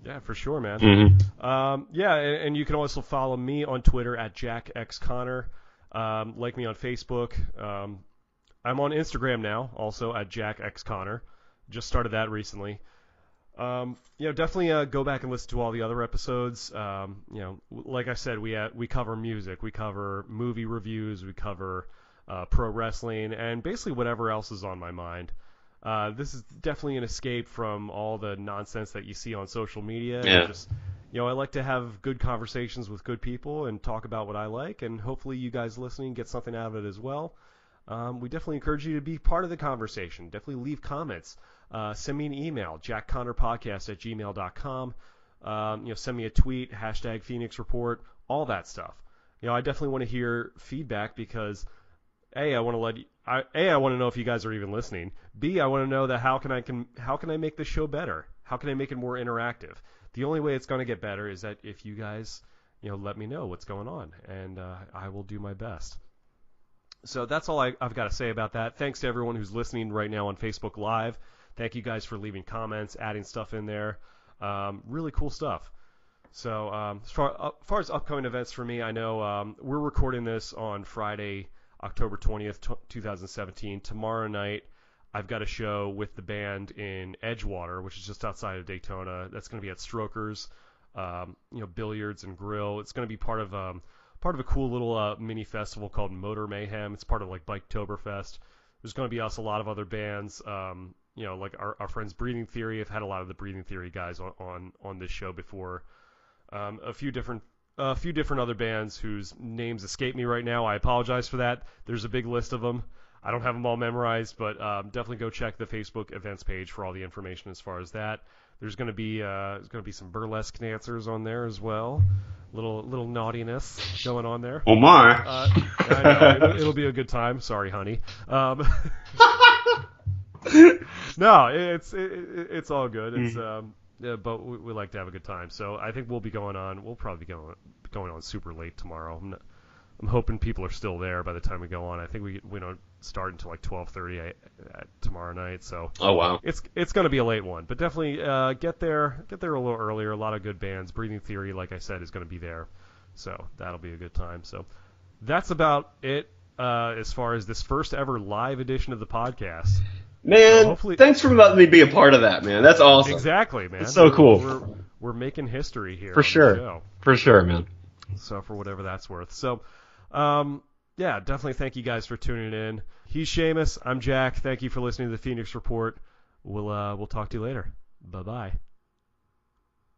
A: Yeah, for sure, man.
C: Mm-hmm.
A: And you can also follow me on Twitter at JackXConnor. Like me on Facebook. I'm on Instagram now, also at JackXConnor. Just started that recently. Definitely go back and listen to all the other episodes. Like I said, we cover music, we cover movie reviews, we cover pro wrestling, and basically whatever else is on my mind. This is definitely an escape from all the nonsense that you see on social media.
C: Yeah.
A: And just, I like to have good conversations with good people and talk about what I like, and hopefully you guys listening get something out of it as well. We definitely encourage you to be part of the conversation. Definitely leave comments. Send me an email, jackconnorpodcast@gmail.com. Send me a tweet, #Phoenix Report, all that stuff. I definitely want to hear feedback because I want to know if you guys are even listening. B, I want to know that how can I make this show better? How can I make it more interactive? The only way it's going to get better is that if you guys, let me know what's going on, and I will do my best. So that's all I've got to say about that. Thanks to everyone who's listening right now on Facebook Live. Thank you guys for leaving comments, adding stuff in there. Really cool stuff. So as far as upcoming events for me, I know we're recording this on Friday, October 20th, 2017. Tomorrow night, I've got a show with the band in Edgewater, which is just outside of Daytona. That's going to be at Strokers, Billiards and Grill. It's going to be part of a cool little mini festival called Motor Mayhem. It's part of like Biketoberfest. There's going to be a lot of other bands. Like our friends Breathing Theory. I've had a lot of the Breathing Theory guys on this show before. A few different other bands whose names escape me right now. I apologize for that. There's a big list of them. I don't have them all memorized, but definitely go check the Facebook events page for all the information as far as that. There's going to be some burlesque dancers on there as well. Little naughtiness going on there.
C: Oh my!
A: I know, it'll be a good time. Sorry, honey. No, it's all good. It's but we like to have a good time. So I think we'll be going on. We'll probably be going on super late tomorrow. I'm hoping people are still there by the time we go on. I think we don't start until like 12:30 tomorrow night. So
C: oh wow,
A: it's going to be a late one, but definitely get there a little earlier. A lot of good bands. Breathing Theory, like I said, is going to be there, so that'll be a good time. So that's about it as far as this first ever live edition of the podcast.
C: Man, so thanks for letting me be a part of that, man. That's awesome.
A: Exactly, man.
C: It's so cool.
A: We're making history here.
C: For sure.
A: The show.
C: For sure, man.
A: So for whatever that's worth. So, definitely thank you guys for tuning in. He's Seamus. I'm Jack. Thank you for listening to the Phoenix Report. We'll talk to you later. Bye-bye.